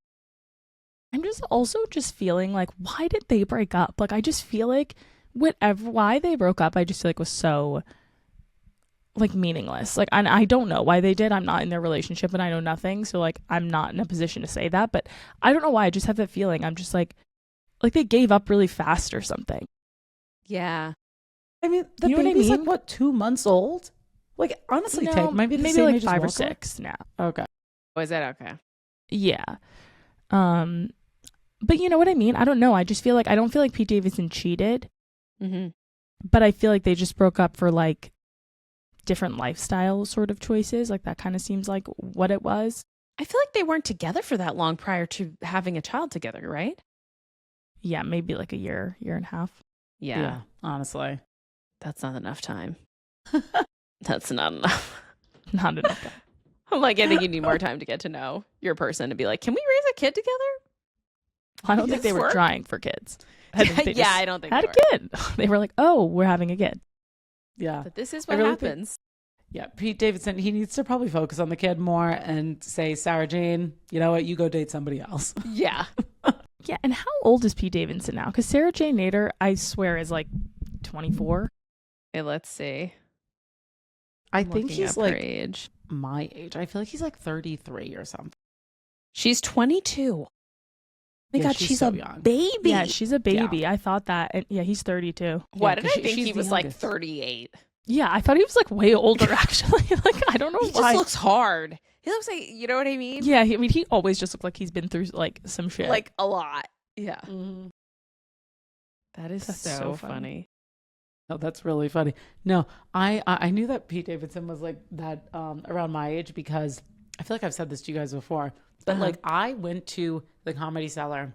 Speaker 2: I'm just also just feeling like, why did they break up? Like, I just feel like why they broke up, I just feel like was so like meaningless. Like, I don't know why they did. I'm not in their relationship and I know nothing. So like, I'm not in a position to say that, but I don't know why. I just have that feeling. I'm just like they gave up really fast or something.
Speaker 3: Yeah.
Speaker 1: I mean, the
Speaker 2: you know
Speaker 1: baby's
Speaker 2: what I mean?
Speaker 1: like, what, 2 months old? Like, honestly,
Speaker 2: No,
Speaker 1: maybe the
Speaker 2: maybe
Speaker 1: same
Speaker 2: like
Speaker 1: age as
Speaker 2: 5 or
Speaker 1: Walker?
Speaker 2: 6 now.
Speaker 1: Okay.
Speaker 3: Was that okay?
Speaker 2: Yeah. But you know what I mean? I don't know. I just feel like I don't feel like Pete Davidson cheated, but I feel like they just broke up for like different lifestyle sort of choices. Like that kind of seems like what it was.
Speaker 3: I feel like they weren't together for that long prior to having a child together, right?
Speaker 2: Yeah, maybe like a year and a half.
Speaker 3: Yeah.
Speaker 1: Honestly.
Speaker 3: That's not enough time. That's not enough.
Speaker 2: Not enough time.
Speaker 3: I'm like, I think you need more time to get to know your person and be like, can we raise a kid together?
Speaker 2: I don't think they were trying for kids. I think they
Speaker 3: I don't think
Speaker 2: had
Speaker 3: they
Speaker 2: a
Speaker 3: were.
Speaker 2: kid. They were like, oh, we're having a kid.
Speaker 1: Yeah.
Speaker 3: But this is
Speaker 1: I
Speaker 3: what
Speaker 1: really
Speaker 3: happens.
Speaker 1: Yeah, Pete Davidson, he needs to probably focus on the kid more and say, Sarah Jane, you know what? You go date somebody else.
Speaker 3: Yeah.
Speaker 2: Yeah, and how old is Pete Davidson now? Because Sarah Jane Nader, I swear, is like 24.
Speaker 3: Okay, let's see.
Speaker 1: I
Speaker 3: I'm
Speaker 1: think
Speaker 3: looking
Speaker 1: he's
Speaker 3: up her
Speaker 1: like
Speaker 3: age.
Speaker 1: my age. I feel like he's like 33 or something.
Speaker 3: She's 22. Oh my
Speaker 1: Yeah,
Speaker 3: God,
Speaker 1: she's
Speaker 3: she's
Speaker 1: so
Speaker 3: a
Speaker 1: young.
Speaker 3: baby.
Speaker 2: Yeah, she's a baby. I thought that. And yeah, he's 32.
Speaker 3: Why
Speaker 1: Yeah,
Speaker 3: did
Speaker 1: 'cause
Speaker 3: I think
Speaker 1: she's
Speaker 3: he
Speaker 1: the
Speaker 3: was like
Speaker 1: youngest.
Speaker 3: 38?
Speaker 2: Yeah, I thought he was like way older actually. Like I don't know
Speaker 3: He
Speaker 2: why.
Speaker 3: just looks hard. He looks like, you know what I mean?
Speaker 2: Yeah, I mean he always just looked like he's been through like some shit.
Speaker 3: Like a lot. Yeah.
Speaker 1: Mm-hmm.
Speaker 3: That is
Speaker 2: That's
Speaker 3: so,
Speaker 2: so
Speaker 3: funny.
Speaker 2: funny.
Speaker 1: Oh, that's really funny. No, I knew that Pete Davidson was like that around my age because I feel like I've said this to you guys before, but like I went to the Comedy Cellar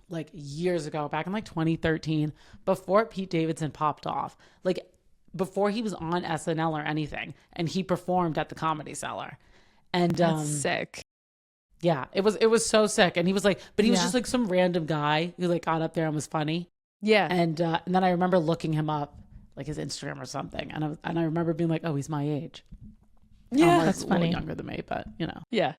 Speaker 1: like years ago, back in like 2013, before Pete Davidson popped off, like before he was on SNL or anything, and he performed at the Comedy Cellar, and
Speaker 3: That's sick.
Speaker 1: yeah, it was so sick, and he was like, but he was
Speaker 2: Yeah.
Speaker 1: just like some random guy who like got up there and was funny.
Speaker 3: Yeah.
Speaker 1: And then I remember looking him up, like his Instagram or something, and I remember being like, oh, he's my age.
Speaker 2: Yeah,
Speaker 1: Like,
Speaker 2: that's
Speaker 1: a little
Speaker 2: funny.
Speaker 1: younger than me, but you know.
Speaker 3: Yeah.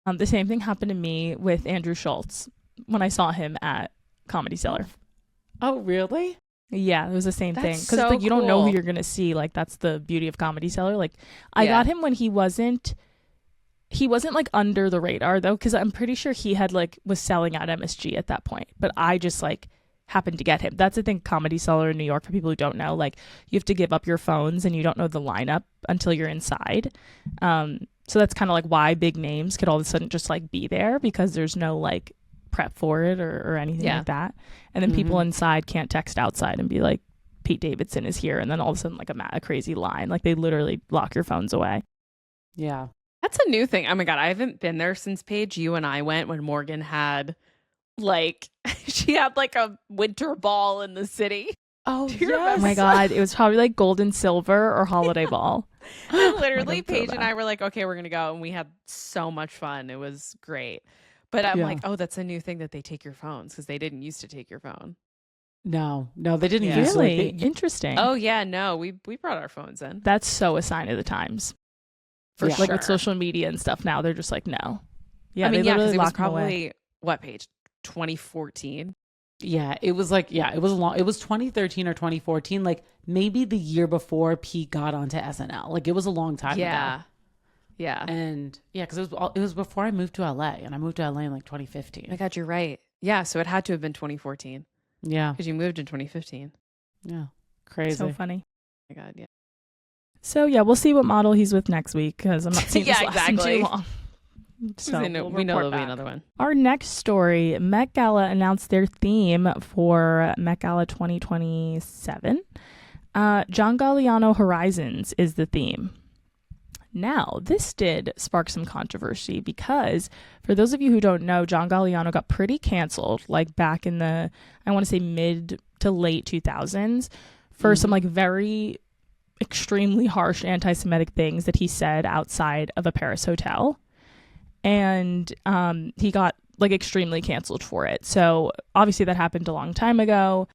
Speaker 2: The same thing happened to me with Andrew Schultz when I saw him at Comedy Cellar.
Speaker 1: Oh, really?
Speaker 2: Yeah, it was the same thing
Speaker 3: That's
Speaker 2: because
Speaker 3: so
Speaker 2: like you don't know who
Speaker 3: cool.
Speaker 2: you're gonna see. Like that's the beauty of Comedy Cellar. Like I
Speaker 3: Yeah.
Speaker 2: got him when he wasn't like under the radar though, because I'm pretty sure he had like was selling out MSG at that point. But I just like happened to get him. That's the thing. Comedy Cellar in New York, for people who don't know, like you have to give up your phones and you don't know the lineup until you're inside. So that's kind of like why big names could all of a sudden just like be there because there's no like prep for it or anything
Speaker 3: Yeah.
Speaker 2: like that. And then people inside can't text outside and be like, Pete Davidson is here. And then all of a sudden like a crazy line. Like they literally lock your phones away.
Speaker 1: Yeah.
Speaker 3: That's a new thing. Oh my God. I haven't been there since Paige, you and I went when Morgan had like, she had like a winter ball in the city.
Speaker 1: Oh,
Speaker 3: Do you
Speaker 2: Oh
Speaker 3: remember?
Speaker 2: my God. It was probably like gold and silver or holiday ball.
Speaker 3: And literally,
Speaker 2: Like a
Speaker 3: Paige and I
Speaker 2: throwback.
Speaker 3: were like, okay, we're going to go. And we had so much fun. It was great. But I'm
Speaker 1: Yeah.
Speaker 3: like, oh, that's a new thing that they take your phones because they didn't used to take your phone.
Speaker 1: No, they didn't
Speaker 3: Yeah.
Speaker 1: use
Speaker 2: Really
Speaker 1: like,
Speaker 2: interesting.
Speaker 3: Oh, yeah. No, we brought our phones in.
Speaker 2: That's so a sign of the times.
Speaker 3: For
Speaker 1: Yeah.
Speaker 3: sure.
Speaker 2: Like with social media and stuff now, they're just like, no. Yeah,
Speaker 3: I mean,
Speaker 2: they
Speaker 3: yeah, because
Speaker 2: literally
Speaker 3: it was
Speaker 2: lock 'em away.
Speaker 3: probably, what, Paige? 2014?
Speaker 1: Yeah, it was like, yeah, it was long. It was 2013 or 2014, like maybe the year before Pete got onto SNL. Like it was a long time
Speaker 3: Yeah.
Speaker 1: ago.
Speaker 3: Yeah.
Speaker 1: And yeah, because it was before I moved to LA, and I moved to LA in like 2015.
Speaker 3: Oh my God, you're right. Yeah. So it had to have been 2014
Speaker 1: Yeah,
Speaker 3: because you moved in 2015.
Speaker 1: yeah, crazy.
Speaker 2: So funny.
Speaker 3: Oh my God. Yeah.
Speaker 2: So yeah, we'll see what model he's with next week because I'm not seeing
Speaker 3: Yeah,
Speaker 2: this last in
Speaker 3: exactly.
Speaker 2: too long. So
Speaker 3: we know
Speaker 2: we'll
Speaker 3: there'll
Speaker 2: report
Speaker 3: be
Speaker 2: back.
Speaker 3: another one.
Speaker 2: Our next story, Met Gala announced their theme for Met Gala 2027. John Galliano Horizons is the theme. Now, this did spark some controversy because for those of you who don't know, John Galliano got pretty canceled like back in the, I want to say mid to late 2000s for some like very extremely harsh anti-Semitic things that he said outside of a Paris hotel. And he got like extremely canceled for it. So obviously that happened a long time ago.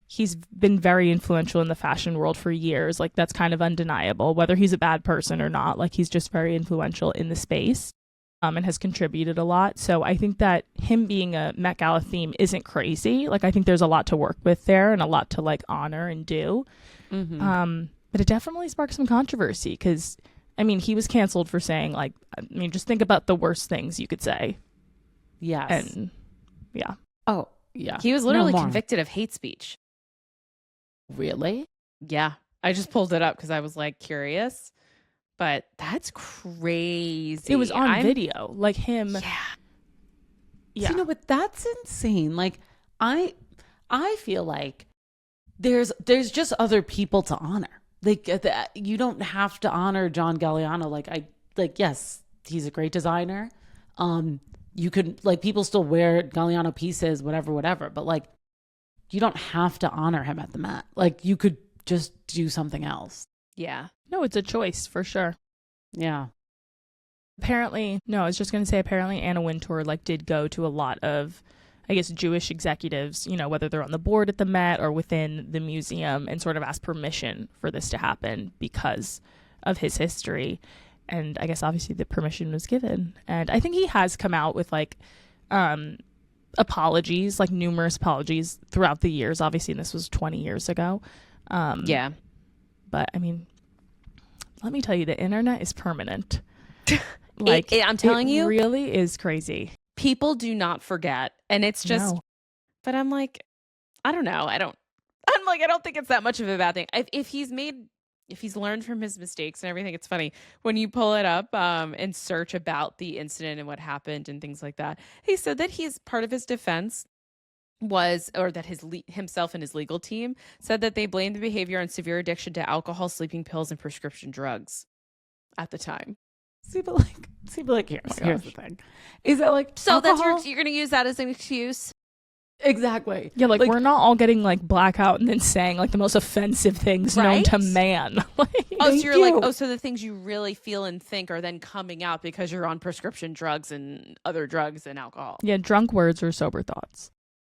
Speaker 2: He's been very influential in the fashion world for years. Like, that's kind of undeniable, whether he's a bad person or not. Like, he's just very influential in the space and has contributed a lot. So I think that him being a Met Gala theme isn't crazy. Like, I think there's a lot to work with there and a lot to like honor and do. But it definitely sparked some controversy because, I mean, he was canceled for saying, like, I mean, just think about the worst things you could say.
Speaker 1: Yes.
Speaker 2: And yeah.
Speaker 1: Oh, yeah.
Speaker 3: He was literally convicted of hate speech.
Speaker 1: Really?
Speaker 3: Yeah. I just pulled it up because I was like curious. But that's crazy.
Speaker 2: It was on video. Like him.
Speaker 1: Yeah. You know, but that's insane. Like, I feel like there's just other people to honor. Like, you don't have to honor John Galliano. Yes, he's a great designer. You could, like, people still wear Galliano pieces, whatever. But, like, you don't have to honor him at the Met. Like, you could just do something else.
Speaker 3: Yeah.
Speaker 2: No, it's a choice for sure.
Speaker 1: Yeah.
Speaker 2: Apparently, no, I was just going to say, apparently Anna Wintour, like, did go to a lot of, I guess, Jewish executives, you know, whether they're on the board at the Met or within the museum, and sort of ask permission for this to happen because of his history. And I guess obviously the permission was given. And I think he has come out with like apologies, like numerous apologies throughout the years. Obviously, and this was 20 years ago.
Speaker 3: Yeah.
Speaker 2: But I mean, let me tell you, the internet is permanent.
Speaker 3: Like, I'm telling you,
Speaker 2: it really is crazy.
Speaker 3: People do not forget. And it's just, but I'm like, I don't know. I don't think it's that much of a bad thing. If he's learned from his mistakes and everything, it's funny when you pull it up and search about the incident and what happened and things like that. He said that he's part of his defense was, or that himself and his legal team said that they blamed the behavior on severe addiction to alcohol, sleeping pills, and prescription drugs at the time.
Speaker 1: Here's the thing. Is that like,
Speaker 3: so
Speaker 1: alcohol?
Speaker 3: that's you're going to use that as an excuse?
Speaker 1: Exactly.
Speaker 2: Yeah, like we're not all getting like blackout and then saying like the most offensive things known to man.
Speaker 3: So the things you really feel and think are then coming out because you're on prescription drugs and other drugs and alcohol.
Speaker 2: Yeah, drunk words or sober thoughts.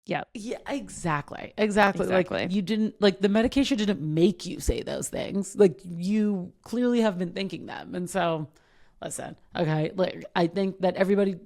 Speaker 3: Yeah.
Speaker 1: Yeah, exactly. Like, you didn't, like, the medication didn't make you say those things. Like, you clearly have been thinking them. And so, listen, okay, like, I think that everybody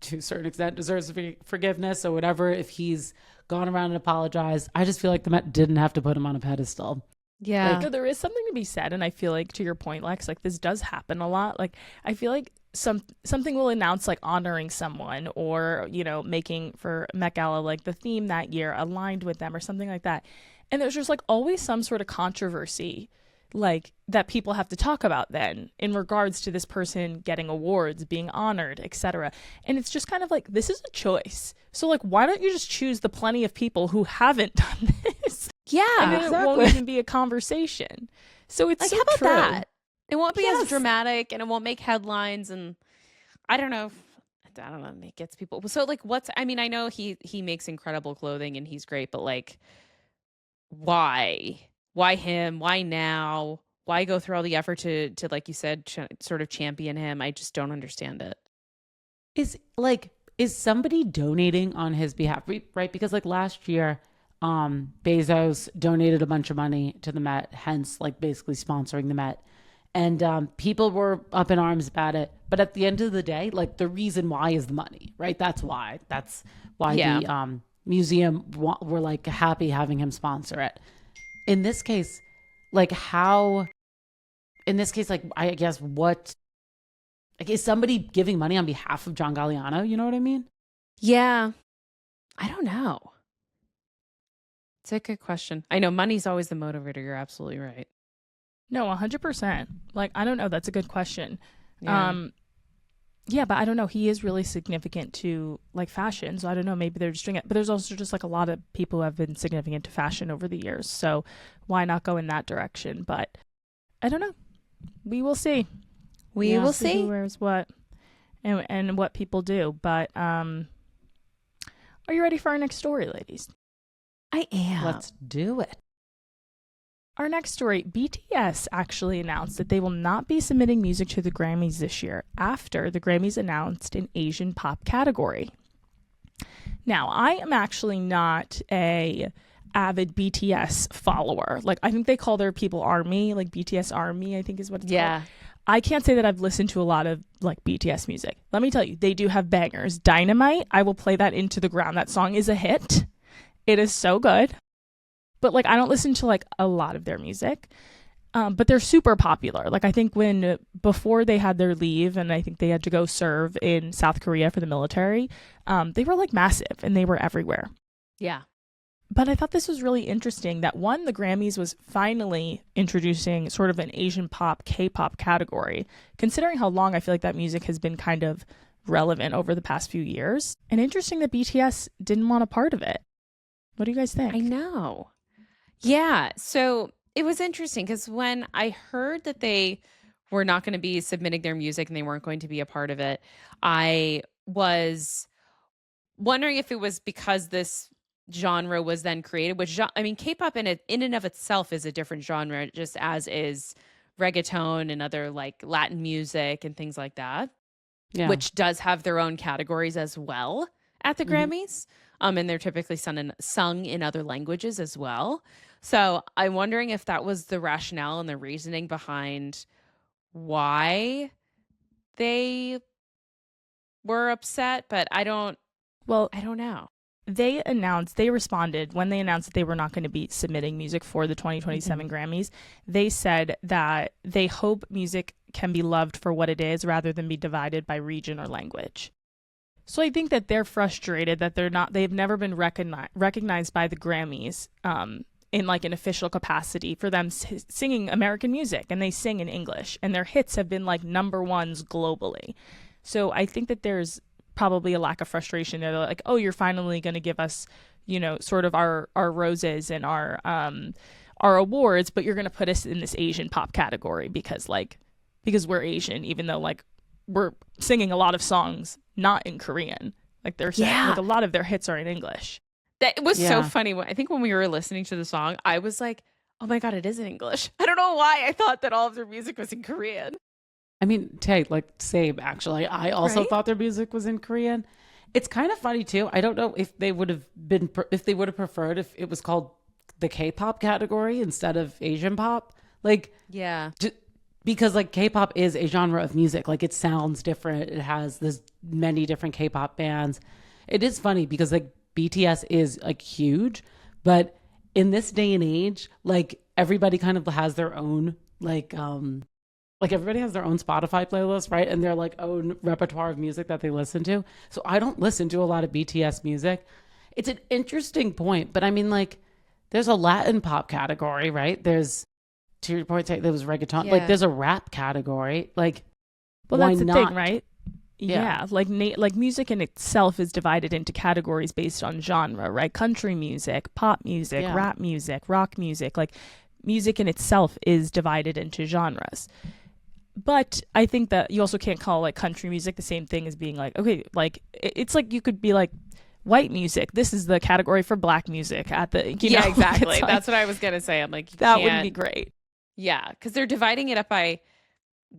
Speaker 1: to a certain extent deserves forgiveness or whatever if he's gone around and apologized. I just feel like the Met didn't have to put him on a pedestal.
Speaker 3: Yeah.
Speaker 2: Like, there is something to be said, and I feel like, to your point, Lex, like, this does happen a lot. Like, I feel like something will announce, like, honoring someone or, you know, making for Met Gala, like, the theme that year aligned with them or something like that. And there's just, like, always some sort of controversy, like, that people have to talk about then in regards to this person getting awards, being honored, etc. And it's just kind of like, this is a choice. So, like, why don't you just choose the plenty of people who haven't done this?
Speaker 3: Yeah,
Speaker 2: and then it won't even be a conversation. So it's
Speaker 3: like,
Speaker 2: so
Speaker 3: how about
Speaker 2: true.
Speaker 3: that? It won't be as dramatic, and it won't make headlines, and I don't know. It gets people. So, like, I mean, I know he makes incredible clothing and he's great, but like, why? Why him? Why now? Why go through all the effort to like you said, sort of champion him? I just don't understand it.
Speaker 1: Is somebody donating on his behalf? Right? Because like last year, Bezos donated a bunch of money to the Met, hence like basically sponsoring the Met. And people were up in arms about it. But at the end of the day, like the reason why is the money, right? That's why the museum were like happy having him sponsor it. In this case, like I guess what, like, is somebody giving money on behalf of John Galliano? You know what I mean?
Speaker 3: Yeah. I don't know. It's a good question. I know money's always the motivator. You're absolutely right.
Speaker 2: No, 100%. Like, I don't know. That's a good question.
Speaker 3: Yeah.
Speaker 2: Yeah, but I don't know. He is really significant to like fashion. So I don't know. Maybe they're just doing it. But there's also just like a lot of people who have been significant to fashion over the years. So why not go in that direction? But I don't know. We will see.
Speaker 3: We will see
Speaker 2: who wears what and what people do. But are you ready for our next story, ladies?
Speaker 3: I am.
Speaker 1: Let's do it.
Speaker 2: Our next story, BTS actually announced that they will not be submitting music to the Grammys this year after the Grammys announced an Asian pop category. Now, I am actually not a avid BTS follower. Like, I think they call their people ARMY, like BTS ARMY, I think is what it's called. I can't say that I've listened to a lot of like BTS music. Let me tell you, they do have bangers. Dynamite, I will play that into the ground. That song is a hit. It is so good. But like, I don't listen to like a lot of their music. But they're super popular. Like, I think before they had their leave and I think they had to go serve in South Korea for the military, they were like massive and they were everywhere.
Speaker 3: Yeah.
Speaker 2: But I thought this was really interesting that one, the Grammys was finally introducing sort of an Asian pop, K-pop category, considering how long I feel like that music has been kind of relevant over the past few years. And interesting that BTS didn't want a part of it. What do you guys think?
Speaker 3: I know. Yeah. So it was interesting because when I heard that they were not going to be submitting their music and they weren't going to be a part of it, I was wondering if it was because this genre was then created, which, I mean, K-pop in and of itself is a different genre, just as is reggaeton and other like Latin music and things like that, which does have their own categories as well at the Grammys. And they're typically sung in other languages as well. So I'm wondering if that was the rationale and the reasoning behind why they were upset, but I don't know.
Speaker 2: They responded when they announced that they were not going to be submitting music for the 2027 Grammys. They said that they hope music can be loved for what it is rather than be divided by region or language. So I think that they're frustrated that they've never been recognized by the Grammys in like an official capacity for them singing American music, and they sing in English and their hits have been like number ones globally. So I think that there's probably a lack of frustration. They're like, oh, you're finally going to give us, you know, sort of our roses and our awards, but you're going to put us in this Asian pop category because we're Asian, even though like we're singing a lot of songs not in Korean. Like they're saying, like a lot of their hits are in English.
Speaker 3: That was so funny. I think when we were listening to the song, I was like, oh my God, it is in English. I don't know why I thought that all of their music was in Korean.
Speaker 1: I mean, like same actually. I also thought their music was in Korean. It's kind of funny too. I don't know if they would have preferred if it was called the K-pop category instead of Asian pop. Like, because like K-pop is a genre of music. Like it sounds different. It has this many different K-pop bands. It is funny because like BTS is like huge, but in this day and age, like everybody kind of has their own like everybody has their own Spotify playlist, right? And their like own repertoire of music that they listen to. So I don't listen to a lot of BTS music. It's an interesting point, but I mean like there's a Latin pop category, right? There's, to your point, there was reggaeton. Like there's a rap category. Like,
Speaker 2: well,
Speaker 1: why
Speaker 2: that's the
Speaker 1: not?
Speaker 2: thing, right? Yeah, like music in itself is divided into categories based on genre, right? Country music, pop music, rap music, rock music. Like music in itself is divided into genres. But I think that you also can't call like country music the same thing as being like, okay, like it's like you could be like white music. This is the category for black music at the, you know,
Speaker 3: exactly.
Speaker 2: Like,
Speaker 3: that's what I was going to say. I'm like,
Speaker 2: that wouldn't be great.
Speaker 3: Yeah. Cause they're dividing it up by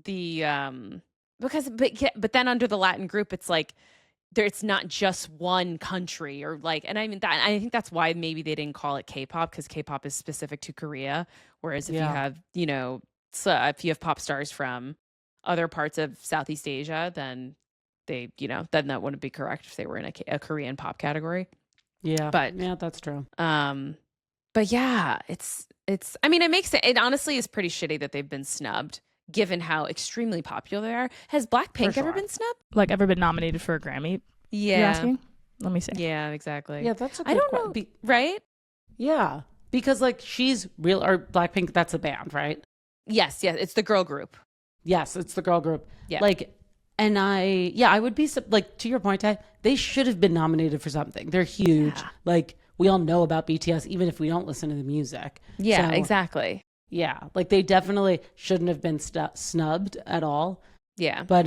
Speaker 3: the, but then under the Latin group, it's like, it's not just one country or like, and I mean that, I think that's why maybe they didn't call it K-pop, because K-pop is specific to Korea. Whereas if you have, you know, so if you have pop stars from other parts of Southeast Asia, then they, you know, then that wouldn't be correct if they were in a Korean pop category.
Speaker 1: Yeah.
Speaker 3: But
Speaker 1: yeah, that's true.
Speaker 3: But yeah, it's, I mean, it honestly is pretty shitty that they've been snubbed given how extremely popular they are. Has Blackpink ever been snubbed?
Speaker 2: Like ever been nominated for a Grammy?
Speaker 3: Yeah.
Speaker 2: You're asking? Let me see.
Speaker 3: Yeah, exactly.
Speaker 1: Yeah, that's a good
Speaker 3: I don't know. Right?
Speaker 1: Yeah. Because like she's real, or Blackpink, that's a band, right?
Speaker 3: Yes. It's the girl group.
Speaker 1: Yes, it's the girl group.
Speaker 3: Yeah.
Speaker 1: Like, and I would be like, to your point, Ty, they should have been nominated for something. They're huge. Yeah. Like we all know about BTS, even if we don't listen to the music.
Speaker 3: Yeah, so, exactly.
Speaker 1: Yeah. Like they definitely shouldn't have been snubbed at all.
Speaker 3: Yeah.
Speaker 1: But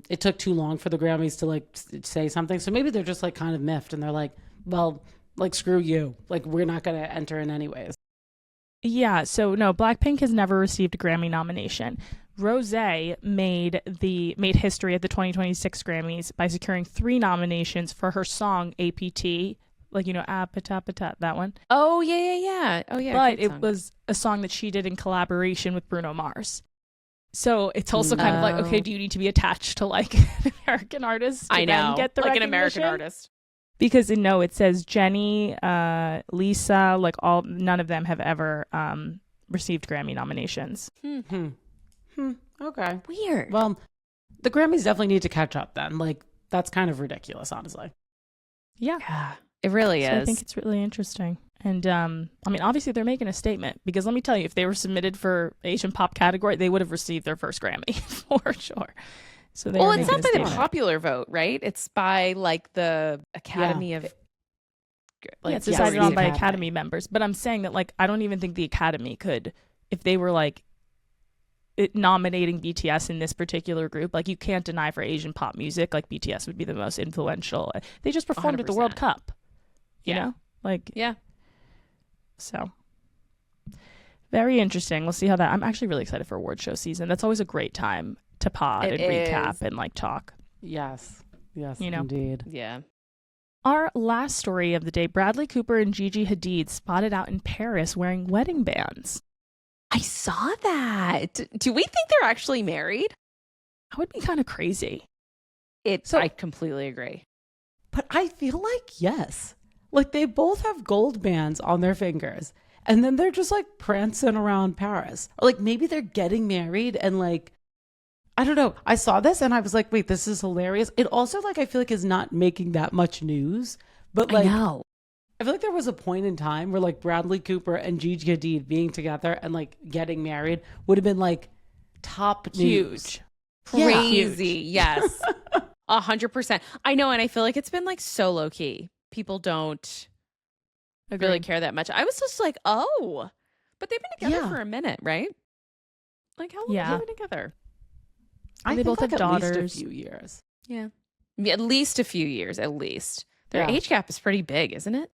Speaker 1: it took too long for the Grammys to like say something. So maybe they're just like kind of miffed and they're like, well, like screw you. Like we're not going to enter in anyways.
Speaker 2: Yeah, so no, Blackpink has never received a Grammy nomination. Rosé made history at the 2026 Grammys by securing 3 nominations for her song APT, like Apata Pata, that one.
Speaker 3: Oh yeah. Oh yeah.
Speaker 2: But
Speaker 3: great
Speaker 2: it
Speaker 3: song.
Speaker 2: was a song that she did in collaboration with Bruno Mars. So it's also kind of like, okay,
Speaker 3: Oh.
Speaker 2: do you need to be attached to like an American artist to
Speaker 3: I
Speaker 2: then
Speaker 3: know,
Speaker 2: get the
Speaker 3: like an American
Speaker 2: recognition?
Speaker 3: artist.
Speaker 2: Because it says Jenny, Lisa, like none of them have ever received Grammy nominations.
Speaker 1: Okay.
Speaker 3: Weird.
Speaker 1: Well, the Grammys definitely need to catch up then. Like, that's kind of ridiculous, honestly.
Speaker 2: Yeah,
Speaker 3: Yeah, it really
Speaker 2: so
Speaker 3: is.
Speaker 2: I think it's really interesting. And I mean, obviously they're making a statement because let me tell you, if they were submitted for Asian pop category, they would have received their first Grammy for sure. So they
Speaker 3: Well,
Speaker 2: are
Speaker 3: it's
Speaker 2: making
Speaker 3: not
Speaker 2: a
Speaker 3: by the
Speaker 2: statement.
Speaker 3: popular vote, right? It's by like the Academy of.
Speaker 2: Yeah, it's
Speaker 1: yes,
Speaker 2: decided
Speaker 1: the
Speaker 2: on by
Speaker 1: Academy.
Speaker 2: Academy members. But I'm saying that like I don't even think the Academy could, if they were like nominating BTS in this particular group, like you can't deny for Asian pop music, like BTS would be the most influential. They just performed at the World
Speaker 3: 100%.
Speaker 2: Cup. You
Speaker 3: Yeah.
Speaker 2: know? Like
Speaker 3: Yeah.
Speaker 2: so. Very interesting. We'll see how that. I'm actually really excited for award show season. That's always a great time to pod
Speaker 3: It
Speaker 2: and
Speaker 3: is.
Speaker 2: recap and like talk.
Speaker 1: Yes. Yes,
Speaker 2: You know.
Speaker 1: indeed.
Speaker 3: Yeah.
Speaker 2: Our last story of the day, Bradley Cooper and Gigi Hadid spotted out in Paris wearing wedding bands.
Speaker 3: I saw that. Do we think they're actually married?
Speaker 2: That would be kind of crazy.
Speaker 3: I completely agree.
Speaker 1: But I feel like, yes. Like, they both have gold bands on their fingers. And then they're just, like, prancing around Paris. Or, like, maybe they're getting married and, like, I don't know. I saw this and I was like, wait, this is hilarious. It also, like, I feel like is not making that much news. But, like,
Speaker 3: I know.
Speaker 1: I feel like there was a point in time where, like, Bradley Cooper and Gigi Hadid being together and, like, getting married would have been, like, top news.
Speaker 2: Huge.
Speaker 1: Yeah.
Speaker 3: Crazy. Yes. 100%. I know. And I feel like it's been like so low key. People don't really
Speaker 2: Agreed.
Speaker 3: care that much. I was just like, oh, but they've been together
Speaker 1: Yeah.
Speaker 3: for a minute, right? Like, how long
Speaker 2: Yeah.
Speaker 3: have they been together?
Speaker 1: I
Speaker 2: They
Speaker 1: think,
Speaker 2: both have
Speaker 1: like, at least
Speaker 2: daughters.
Speaker 1: a few years.
Speaker 3: Yeah. At least a few years, at least. Their
Speaker 1: Yeah.
Speaker 3: age gap is pretty big, isn't it?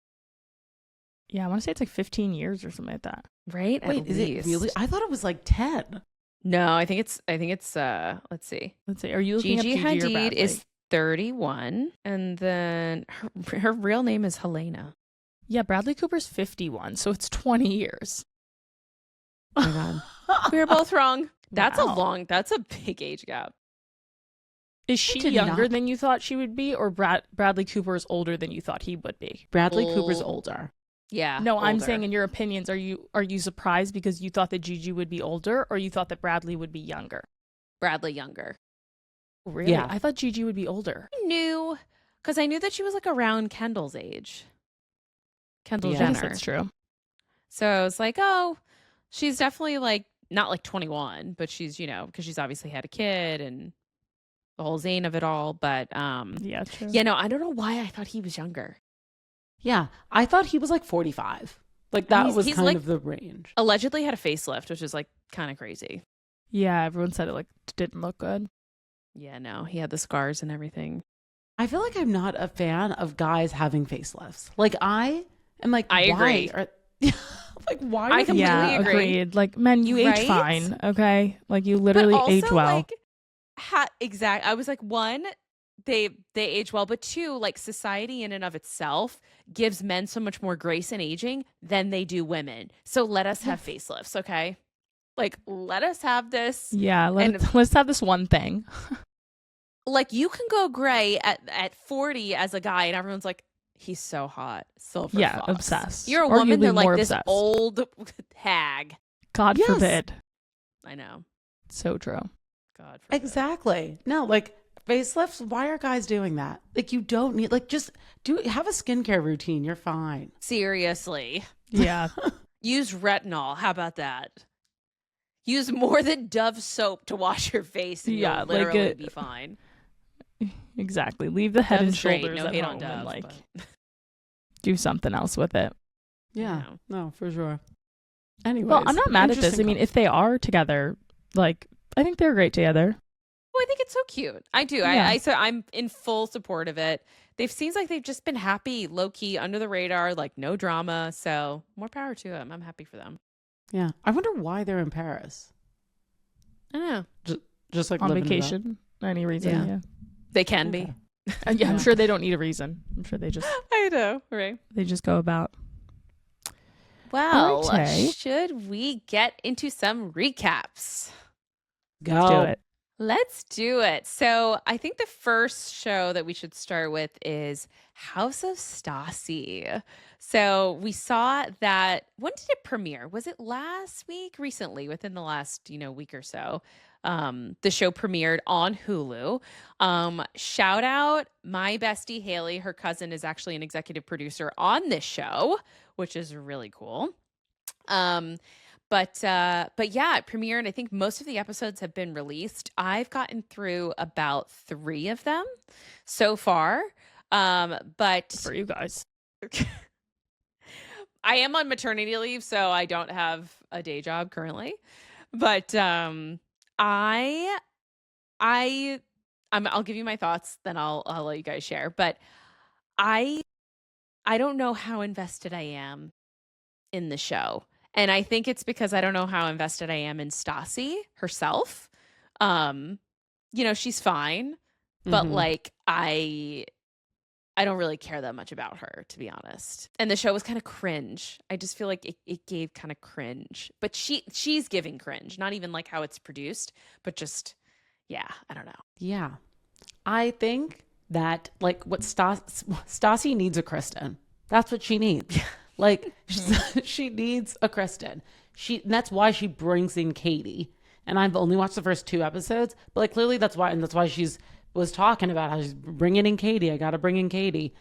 Speaker 2: Yeah, I want to say it's like 15 years or something like that.
Speaker 3: Right?
Speaker 1: Wait,
Speaker 3: At
Speaker 1: is it really?
Speaker 3: least.
Speaker 1: I thought it was like 10.
Speaker 3: No, I think it's let's see.
Speaker 2: Let's see. Are you looking
Speaker 3: Gigi
Speaker 2: up Gigi or
Speaker 3: Hadid
Speaker 2: Bradley?
Speaker 3: is 31, and then her real name is Helena.
Speaker 2: Yeah, Bradley Cooper's 51, so it's 20 years.
Speaker 3: Oh my God. We were both wrong. That's
Speaker 2: Wow.
Speaker 3: that's a big age gap.
Speaker 2: Is she
Speaker 1: did
Speaker 2: younger
Speaker 1: not-
Speaker 2: than you thought she would be, or Bradley Cooper is older than you thought he would be?
Speaker 1: Bradley Cooper's
Speaker 3: Oh.
Speaker 1: older.
Speaker 3: Yeah.
Speaker 2: No, I'm
Speaker 3: older.
Speaker 2: saying in your opinions, are you surprised because you thought that Gigi would be older, or you thought that Bradley would be younger?
Speaker 3: Bradley younger.
Speaker 2: Really?
Speaker 1: Yeah.
Speaker 2: I thought Gigi would be older.
Speaker 3: I knew because I knew that she was like around Kendall's age. Kendall
Speaker 1: Yeah.
Speaker 2: I guess
Speaker 3: Jenner.
Speaker 2: that's true.
Speaker 3: So I was like, oh, she's definitely like not like 21, but she's, because she's obviously had a kid and the whole zane of it all. But
Speaker 2: Yeah, true.
Speaker 3: yeah, no, I don't know why I thought he was younger.
Speaker 1: Yeah, I thought he was like 45. Like that
Speaker 3: He's-
Speaker 1: was
Speaker 3: he's
Speaker 1: kind
Speaker 3: like-
Speaker 1: of the range.
Speaker 3: Allegedly had a facelift, which is like kind of crazy.
Speaker 2: Yeah, everyone said it like didn't look good.
Speaker 3: Yeah, no, he had the scars and everything.
Speaker 1: I feel like I'm not a fan of guys having facelifts. Like I am like,
Speaker 3: I
Speaker 1: why
Speaker 3: agree.
Speaker 1: Are, like why?
Speaker 3: I
Speaker 1: are
Speaker 3: completely
Speaker 2: Yeah,
Speaker 3: agree.
Speaker 2: agreed. Like men, you age
Speaker 3: Right?
Speaker 2: fine, okay? Like you literally
Speaker 3: but also,
Speaker 2: age well.
Speaker 3: Like, I was like, one, they age well, but two, like society in and of itself gives men so much more grace in aging than they do women. So let us have facelifts, okay? Like, let us have this.
Speaker 2: Yeah,
Speaker 3: and-
Speaker 2: let's have this one thing.
Speaker 3: Like, you can go gray at 40 as a guy, and everyone's like, he's so hot. Silver
Speaker 2: Yeah,
Speaker 3: fox.
Speaker 2: obsessed.
Speaker 3: You're a woman,
Speaker 2: Arguably
Speaker 3: they're like
Speaker 2: more
Speaker 3: this
Speaker 2: obsessed.
Speaker 3: old hag.
Speaker 2: God
Speaker 1: Yes.
Speaker 2: forbid.
Speaker 3: I know.
Speaker 2: So true.
Speaker 3: God forbid.
Speaker 1: Exactly. No, like facelifts. Why are guys doing that? Like you don't need. Like just have a skincare routine. You're fine.
Speaker 3: Seriously.
Speaker 2: Yeah.
Speaker 3: Use retinol. How about that? Use more than Dove soap to wash your face, and
Speaker 2: Yeah,
Speaker 3: you'll
Speaker 2: like
Speaker 3: literally
Speaker 2: it-
Speaker 3: be fine.
Speaker 2: Exactly. Leave the head
Speaker 3: Dove
Speaker 2: and
Speaker 3: is great.
Speaker 2: shoulders
Speaker 3: No
Speaker 2: at
Speaker 3: hate
Speaker 2: home
Speaker 3: on
Speaker 2: and
Speaker 3: Dove,
Speaker 2: like
Speaker 3: but-
Speaker 2: do something else with it.
Speaker 1: Yeah.
Speaker 3: know.
Speaker 1: No, for sure. Anyway,
Speaker 2: Well, I'm not mad at this. I mean, if they are together, like I think they're great together.
Speaker 3: Oh, I think it's so cute. I do.
Speaker 2: Yeah.
Speaker 3: So I'm in full support of it. They've seems like they've just been happy, low key, under the radar, like no drama. So more power to them. I'm happy for them.
Speaker 1: Yeah. I wonder why they're in Paris.
Speaker 3: I don't know.
Speaker 1: Just like
Speaker 2: On
Speaker 1: living it up.
Speaker 2: vacation. Any reason.
Speaker 3: Yeah.
Speaker 2: Yeah.
Speaker 3: They can
Speaker 1: Okay.
Speaker 3: be.
Speaker 2: Yeah, I'm sure they don't need a reason. I'm sure they
Speaker 3: I know, right?
Speaker 2: just go about.
Speaker 3: Well,
Speaker 2: Alright.
Speaker 3: should we get into some recaps?
Speaker 1: Go.
Speaker 2: Let's do it.
Speaker 3: Let's do it. So I think the first show that we should start with is House of Stassi. So we saw that. When did it premiere? Was it last week? Recently, within the last week or so. The show premiered on Hulu. Shout out my bestie Haley. Her cousin is actually an executive producer on this show, which is really cool. But yeah, it premiered. I think most of the episodes have been released. I've gotten through about 3 of them so far. But
Speaker 2: For you guys.
Speaker 3: I am on maternity leave, so I don't have a day job currently. But I'll give you my thoughts, then I'll let you guys share. But I don't know how invested I am in the show. And I think it's because I don't know how invested I am in Stassi herself. She's fine, but
Speaker 1: Mhm.
Speaker 3: like I don't really care that much about her, to be honest. And the show was kind of cringe. I just feel like it gave kind of cringe. But she's giving cringe, not even like how it's produced, but just I don't know.
Speaker 1: Yeah. I think that like what Stassi needs a Kristen. That's what she needs. Like she needs a Kristen. And that's why she brings in Katie. And I've only watched the first 2 episodes, but like clearly that's why she's was talking about how she's bringing in Katie. I got to bring in Katie.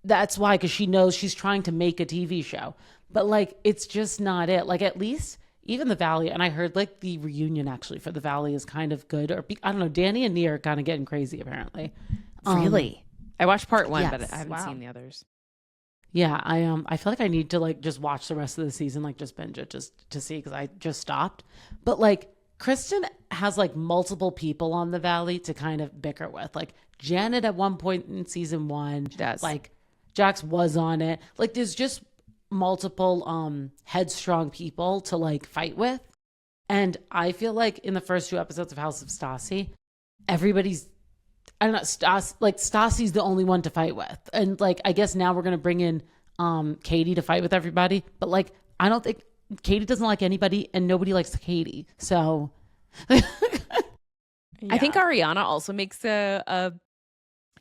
Speaker 1: That's why, because she knows she's trying to make a TV show, but like it's just not it. Like at least even the Valley, and I heard like the reunion actually for the Valley is kind of good. Or I don't know, Danny and Nia are kind of getting crazy apparently.
Speaker 3: Really? I watched part 1,
Speaker 1: yes.
Speaker 3: but I haven't
Speaker 2: Wow.
Speaker 3: seen the others.
Speaker 1: Yeah, I feel like I need to like just watch the rest of the season, like just binge it just to see, because I just stopped. But like Kristen has like multiple people on the Valley to kind of bicker with. Like Janet at one point in season 1,
Speaker 3: She does.
Speaker 1: like Jax was on it. Like there's just multiple headstrong people to like fight with. And I feel like in the first 2 episodes of House of Stassi, everybody's, I don't know, Stassi's the only one to fight with. And like I guess now we're gonna bring in Katie to fight with everybody. But like I don't think Katie doesn't like anybody and nobody likes Katie. So
Speaker 3: I think Ariana also makes a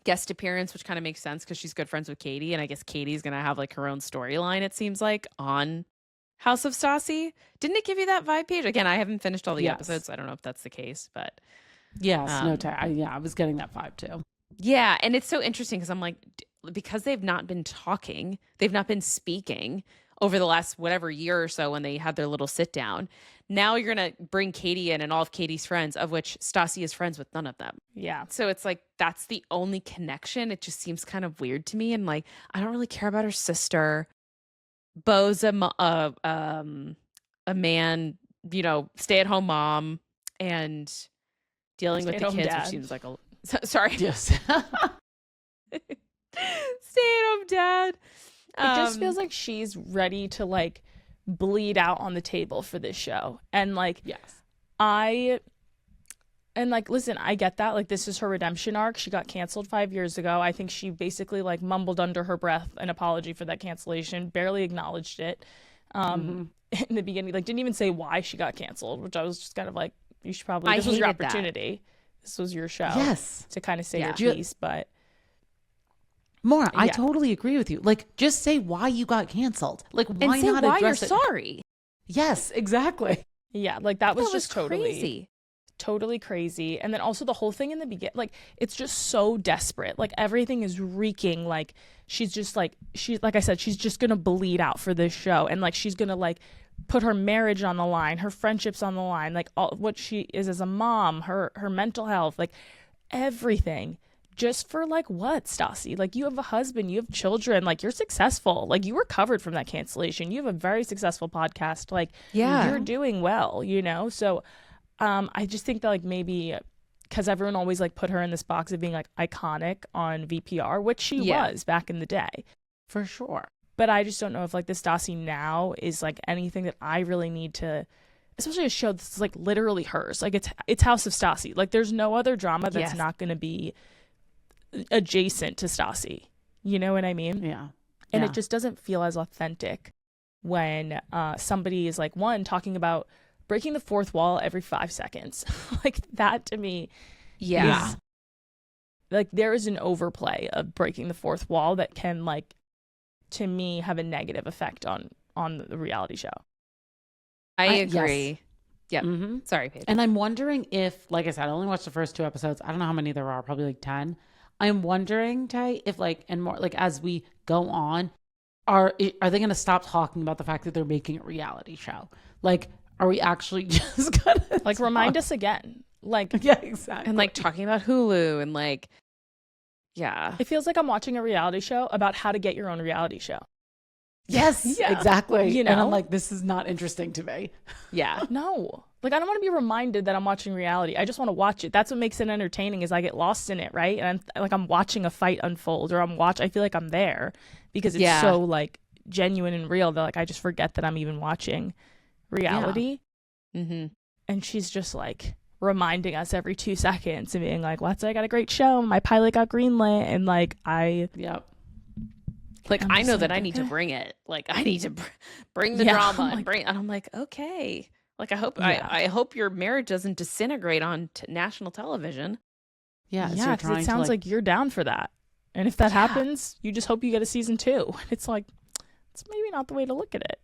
Speaker 3: guest appearance, which kind of makes sense because she's good friends with Katie. And I guess Katie's going to have like her own storyline, it seems like, on House of Stassi. Didn't it give you that vibe, Paige? Again, I haven't finished all the
Speaker 1: Yes.
Speaker 3: episodes, so I don't know if that's the case. But
Speaker 1: yes, I was getting that vibe too.
Speaker 3: yeah, and it's so interesting because I'm like, because they've not been talking, they've not been speaking over the last whatever year or so when they had their little sit down. Now you're going to bring Katie in and all of Katie's friends, of which Stassi is friends with none of them.
Speaker 2: Yeah.
Speaker 3: So it's like, that's the only connection. It just seems kind of weird to me. And like, I don't really care about her sister. Beau's a man, stay-at-home mom and dealing with the
Speaker 2: Stay-at-home
Speaker 3: kids,
Speaker 2: dad.
Speaker 3: which seems like sorry.
Speaker 1: Yes.
Speaker 3: Stay-at-home dad.
Speaker 2: It just feels like she's ready to like bleed out on the table for this show. And like
Speaker 1: Yes.
Speaker 2: Listen, I get that. Like this is her redemption arc. She got canceled 5 years ago. I think she basically like mumbled under her breath an apology for that cancellation, barely acknowledged it. In the beginning, like didn't even say why she got canceled, which I was just kind of like, you should probably, this was your
Speaker 3: hated that.
Speaker 2: opportunity. This was your show.
Speaker 1: Yes.
Speaker 2: To kind of say
Speaker 3: Yeah.
Speaker 2: your piece, but
Speaker 1: Maura, I
Speaker 2: Yeah.
Speaker 1: totally agree with you. Like, just say why you got canceled. Like,
Speaker 3: And
Speaker 1: why
Speaker 3: say
Speaker 1: not
Speaker 3: why you're
Speaker 1: address it?
Speaker 3: sorry.
Speaker 1: Yes, exactly.
Speaker 2: yeah, like that was
Speaker 3: That
Speaker 2: just totally
Speaker 3: crazy.
Speaker 2: totally crazy. And then also the whole thing in the beginning, like it's just so desperate. Like everything is reeking. Like she's just like, like I said, she's just gonna bleed out for this show, and like she's gonna like put her marriage on the line, her friendships on the line, like all what she is as a mom, her mental health, like everything. Just for like what, Stassi? Like you have a husband, you have children, like you're successful, like you recovered from that cancellation, you have a very successful podcast, like
Speaker 3: Yeah.
Speaker 2: you're doing well, So I just think that like maybe because everyone always like put her in this box of being like iconic on VPR, which she
Speaker 3: Yeah.
Speaker 2: was back in the day.
Speaker 1: For sure.
Speaker 2: But I just don't know if like the Stassi now is like anything that I really need to, especially a show that's like literally hers. Like it's House of Stassi. Like there's no other drama that's not going to be adjacent to Stassi. You know what I mean?
Speaker 1: Yeah.
Speaker 2: And it just doesn't feel as authentic when somebody is like talking about breaking the fourth wall every 5 seconds. Like that to me is like there is an overplay of breaking the fourth wall that can like to me have a negative effect on the reality show.
Speaker 3: I agree.
Speaker 1: Yes.
Speaker 3: Yep.
Speaker 1: Mm-hmm.
Speaker 3: Sorry, Paige.
Speaker 1: And I'm wondering if, like I said, I only watched the first 2 episodes. I don't know how many there are, probably like 10. I'm wondering, Tay, if like, and more like as we go on, are they going to stop talking about the fact that they're making a reality show? Like, are we actually just going to
Speaker 2: like remind us again? Like,
Speaker 1: yeah, exactly.
Speaker 3: And like talking about Hulu and like, yeah.
Speaker 2: It feels like I'm watching a reality show about how to get your own reality show.
Speaker 1: Yes,
Speaker 2: Yeah.
Speaker 1: exactly.
Speaker 2: You know?
Speaker 1: And I'm like, this is not interesting to me.
Speaker 3: Yeah.
Speaker 2: No. Like, I don't want to be reminded that I'm watching reality. I just want to watch it. That's what makes it entertaining is I get lost in it, right? And I'm watching a fight unfold or I feel like I'm there because it's so like genuine and real that like I just forget that I'm even watching reality.
Speaker 3: Yeah. Mm-hmm.
Speaker 2: And she's just like reminding us every 2 seconds and being like, I got a great show. My pilot got greenlit. And like,
Speaker 3: like, I know that I
Speaker 2: okay.
Speaker 3: need to bring it. Like, I need to bring the
Speaker 2: Yeah,
Speaker 3: drama
Speaker 2: I'm
Speaker 3: and I'm like, okay. Like, I hope your marriage doesn't disintegrate on national television.
Speaker 1: Yeah.
Speaker 2: Yeah. Because it sounds like you're down for that. And if that happens, you just hope you get a season 2. It's like, it's maybe not the way to look at it.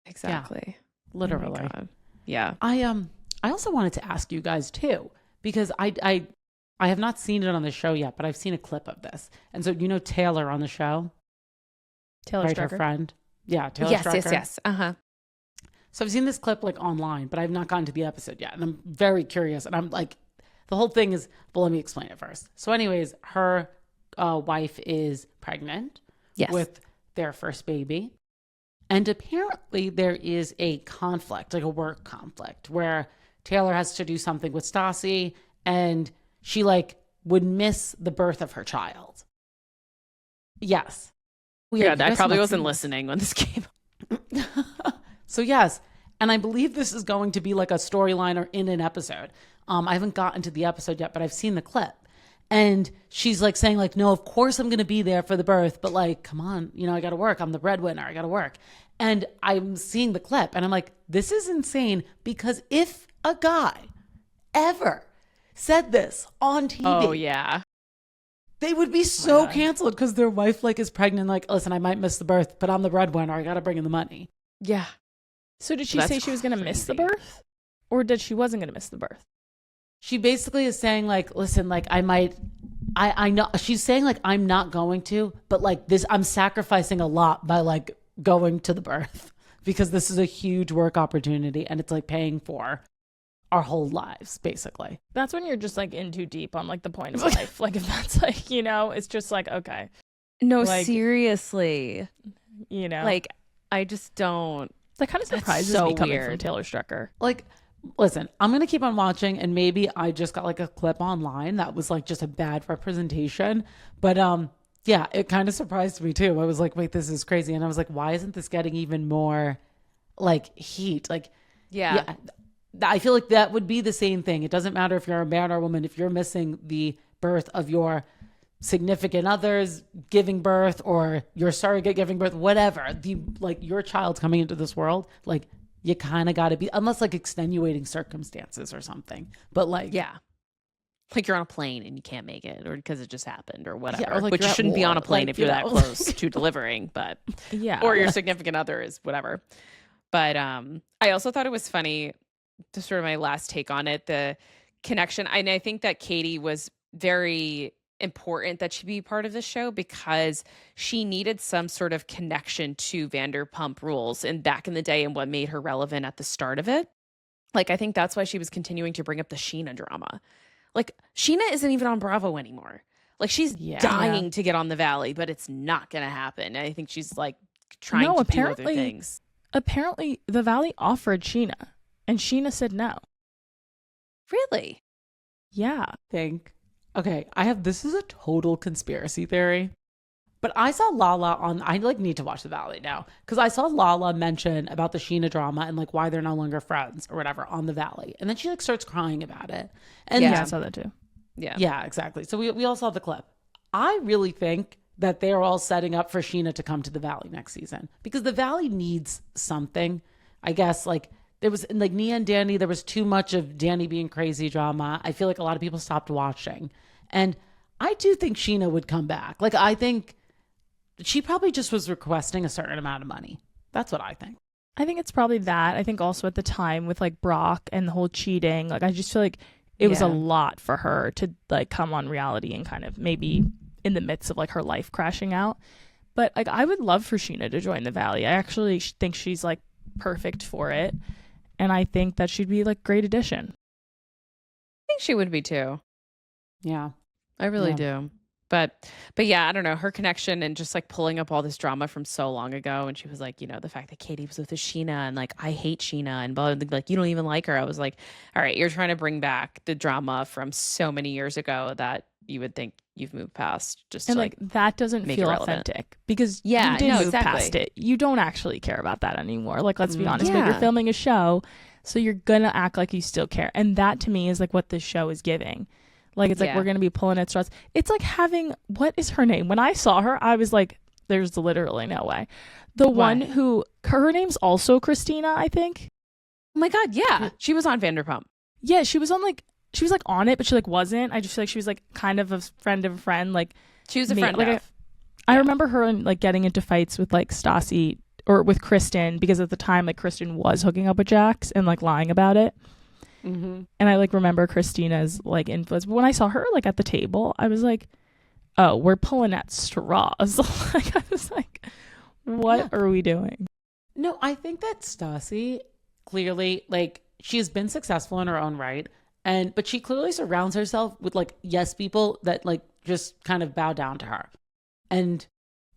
Speaker 3: Exactly.
Speaker 1: Literally.
Speaker 3: Oh my God. Yeah.
Speaker 1: I also wanted to ask you guys too, because I have not seen it on the show yet, but I've seen a clip of this. And so, you know, Taylor on the show,
Speaker 2: Taylor
Speaker 1: right?
Speaker 2: Strucker.
Speaker 1: Her friend. Yeah. Taylor
Speaker 3: Yes,
Speaker 1: Strucker.
Speaker 3: yes. Uh-huh.
Speaker 1: So I've seen this clip like online, but I've not gotten to the episode yet. And I'm very curious. And I'm like, the whole thing is, well, let me explain it first. So anyways, her wife is pregnant with their first baby. And apparently there is a conflict, like a work conflict, where Taylor has to do something with Stassi and she like would miss the birth of her child. Yes.
Speaker 3: Yeah, I probably wasn't listening when this came
Speaker 1: up. So yes. And I believe this is going to be like a storyline or in an episode. I haven't gotten to the episode yet, but I've seen the clip. And she's like saying like, no, of course I'm going to be there for the birth, but like, come on, you know, I got to work. I'm the breadwinner. I got to work. And I'm seeing the clip and I'm like, this is insane, because if a guy ever said this on TV, they would be so canceled because their wife like is pregnant. Like, listen, I might miss the birth, but I'm the breadwinner. I got to bring in the money.
Speaker 3: Yeah.
Speaker 2: So did she say she was going to miss the birth, or did she wasn't going to miss the birth?
Speaker 1: She basically is saying like, listen, like I know she's saying like, I'm not going to, but like this, I'm sacrificing a lot by like going to the birth because this is a huge work opportunity and it's like paying for our whole lives, basically.
Speaker 2: That's when you're just like in too deep on like the point of life. Like if that's like, you know, it's just like, okay.
Speaker 3: No,
Speaker 2: like,
Speaker 3: seriously.
Speaker 2: You know,
Speaker 3: like I just don't.
Speaker 2: That kind of surprises me coming from Taylor Strucker.
Speaker 1: Like, listen, I'm going to keep on watching and maybe I just got like a clip online that was like just a bad representation. But yeah, it kind of surprised me too. I was like, wait, this is crazy. And I was like, why isn't this getting even more like heat? Like, yeah, I feel like that would be the same thing. It doesn't matter if you're a man or a woman. If you're missing the birth of your significant others giving birth or your surrogate giving birth, whatever, like your child's coming into this world, like you kind of got to be, unless like extenuating circumstances or something. But like,
Speaker 3: like you're on a plane and you can't make it, or because it just happened, or whatever.
Speaker 1: Or like
Speaker 3: which you shouldn't be on a plane if you're that close to delivering, but or your significant other is whatever. But I also thought it was funny, just sort of my last take on it, the connection. And I think that Katie was very important that she be part of this show because she needed some sort of connection to Vanderpump Rules and back in the day and what made her relevant at the start of it. Like, I think that's why she was continuing to bring up the Sheena drama. Like, Sheena isn't even on Bravo anymore. Like, she's dying to get on the Valley, but it's not going to happen. I think she's like trying to do other things.
Speaker 2: Apparently, the Valley offered Sheena, and Sheena said no.
Speaker 3: Really?
Speaker 2: Yeah.
Speaker 1: Okay, this is a total conspiracy theory, But I saw Lala I like need to watch the Valley now because I saw Lala mention about the Sheena drama and like why they're no longer friends or whatever on the Valley. And then she like starts crying about it. And
Speaker 2: Yeah, I saw that too.
Speaker 3: Yeah,
Speaker 1: exactly. So we all saw the clip. I really think that they're all setting up for Sheena to come to the Valley next season because the Valley needs something. I guess like there was like Nia and Danny, there was too much of Danny being crazy drama. I feel like a lot of people stopped watching. And I do think Sheena would come back. Like I think she probably just was requesting a certain amount of money. That's what I think.
Speaker 2: I think it's probably that. I think also at the time with like Brock and the whole cheating, like I just feel like it was a lot for her to like come on reality and kind of maybe in the midst of like her life crashing out. But like I would love for Sheena to join the Valley. I actually think she's like perfect for it. And I think that she'd be like great addition.
Speaker 3: I think she would be too.
Speaker 1: Yeah.
Speaker 3: I really do. But yeah, I don't know, her connection and just like pulling up all this drama from so long ago. And she was like, you know, the fact that Katie was with a Sheena and like, I hate Sheena and blah, blah, like, you don't even like her. I was like, all right, you're trying to bring back the drama from so many years ago that you would think you've moved past just
Speaker 2: and
Speaker 3: to,
Speaker 2: like that doesn't feel authentic because you didn't move past it. You don't actually care about that anymore. Like, let's be honest, but you're filming a show, so you're gonna act like you still care. And that to me is like what this show is giving. Like, it's like we're going to be pulling at straws. It's like having, what is her name? When I saw her, I was like, there's literally no way. The one who, her name's also Christina, I think.
Speaker 3: Oh my God, yeah. She was on Vanderpump.
Speaker 2: Yeah, she was on on it, but she like wasn't. I just feel like she was like kind of a friend of a friend. Like,
Speaker 3: she was a friend
Speaker 2: like,
Speaker 3: of.
Speaker 2: I remember her like getting into fights with like Stassi or with Kristen because at the time like Kristen was hooking up with Jax and like lying about it.
Speaker 1: Mm-hmm.
Speaker 2: And I like remember Christina's like influence. But when I saw her like at the table, I was like, oh, we're pulling at straws. Like I was like, what are we doing?
Speaker 1: No, I think that Stassi clearly like she has been successful in her own right. But she clearly surrounds herself with like yes people that like just kind of bow down to her. And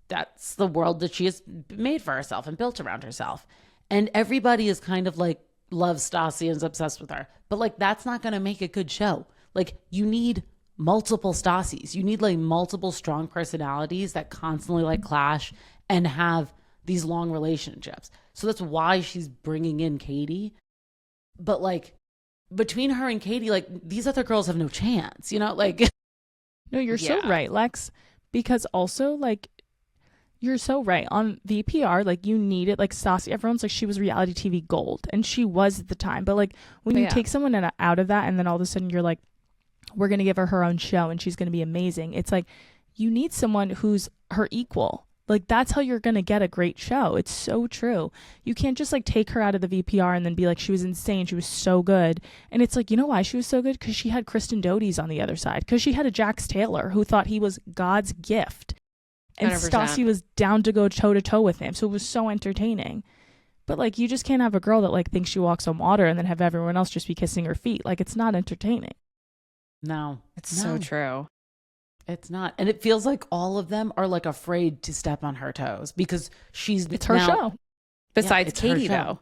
Speaker 1: that's the world that she has made for herself and built around herself. And everybody is kind of like loves Stassi and is obsessed with her. But like that's not going to make a good show. Like you need multiple Stassis. You need like multiple strong personalities that constantly like clash and have these long relationships. So that's why she's bringing in Katie. But like between her and Katie, like these other girls have no chance, you know, like.
Speaker 2: No, you're so right, Lex, because also like you're so right on VPR. Like you need it. Like Stassi, everyone's like she was reality TV gold, and she was at the time. But like when you take someone out of that, and then all of a sudden you're like, we're gonna give her own show, and she's gonna be amazing. It's like you need someone who's her equal. Like that's how you're gonna get a great show. It's so true. You can't just like take her out of the VPR and then be like she was insane. She was so good, and it's like you know why she was so good? Because she had Kristen Doty's on the other side. Because she had a Jax Taylor who thought he was God's gift. And
Speaker 3: 100%.
Speaker 2: Stassi was down to go toe to toe with him. So it was so entertaining. But like, you just can't have a girl that like thinks she walks on water and then have everyone else just be kissing her feet. Like, it's not entertaining.
Speaker 1: No,
Speaker 3: it's so true.
Speaker 1: It's not. And it feels like all of them are like afraid to step on her toes because
Speaker 2: it's her show.
Speaker 3: Besides Katie though.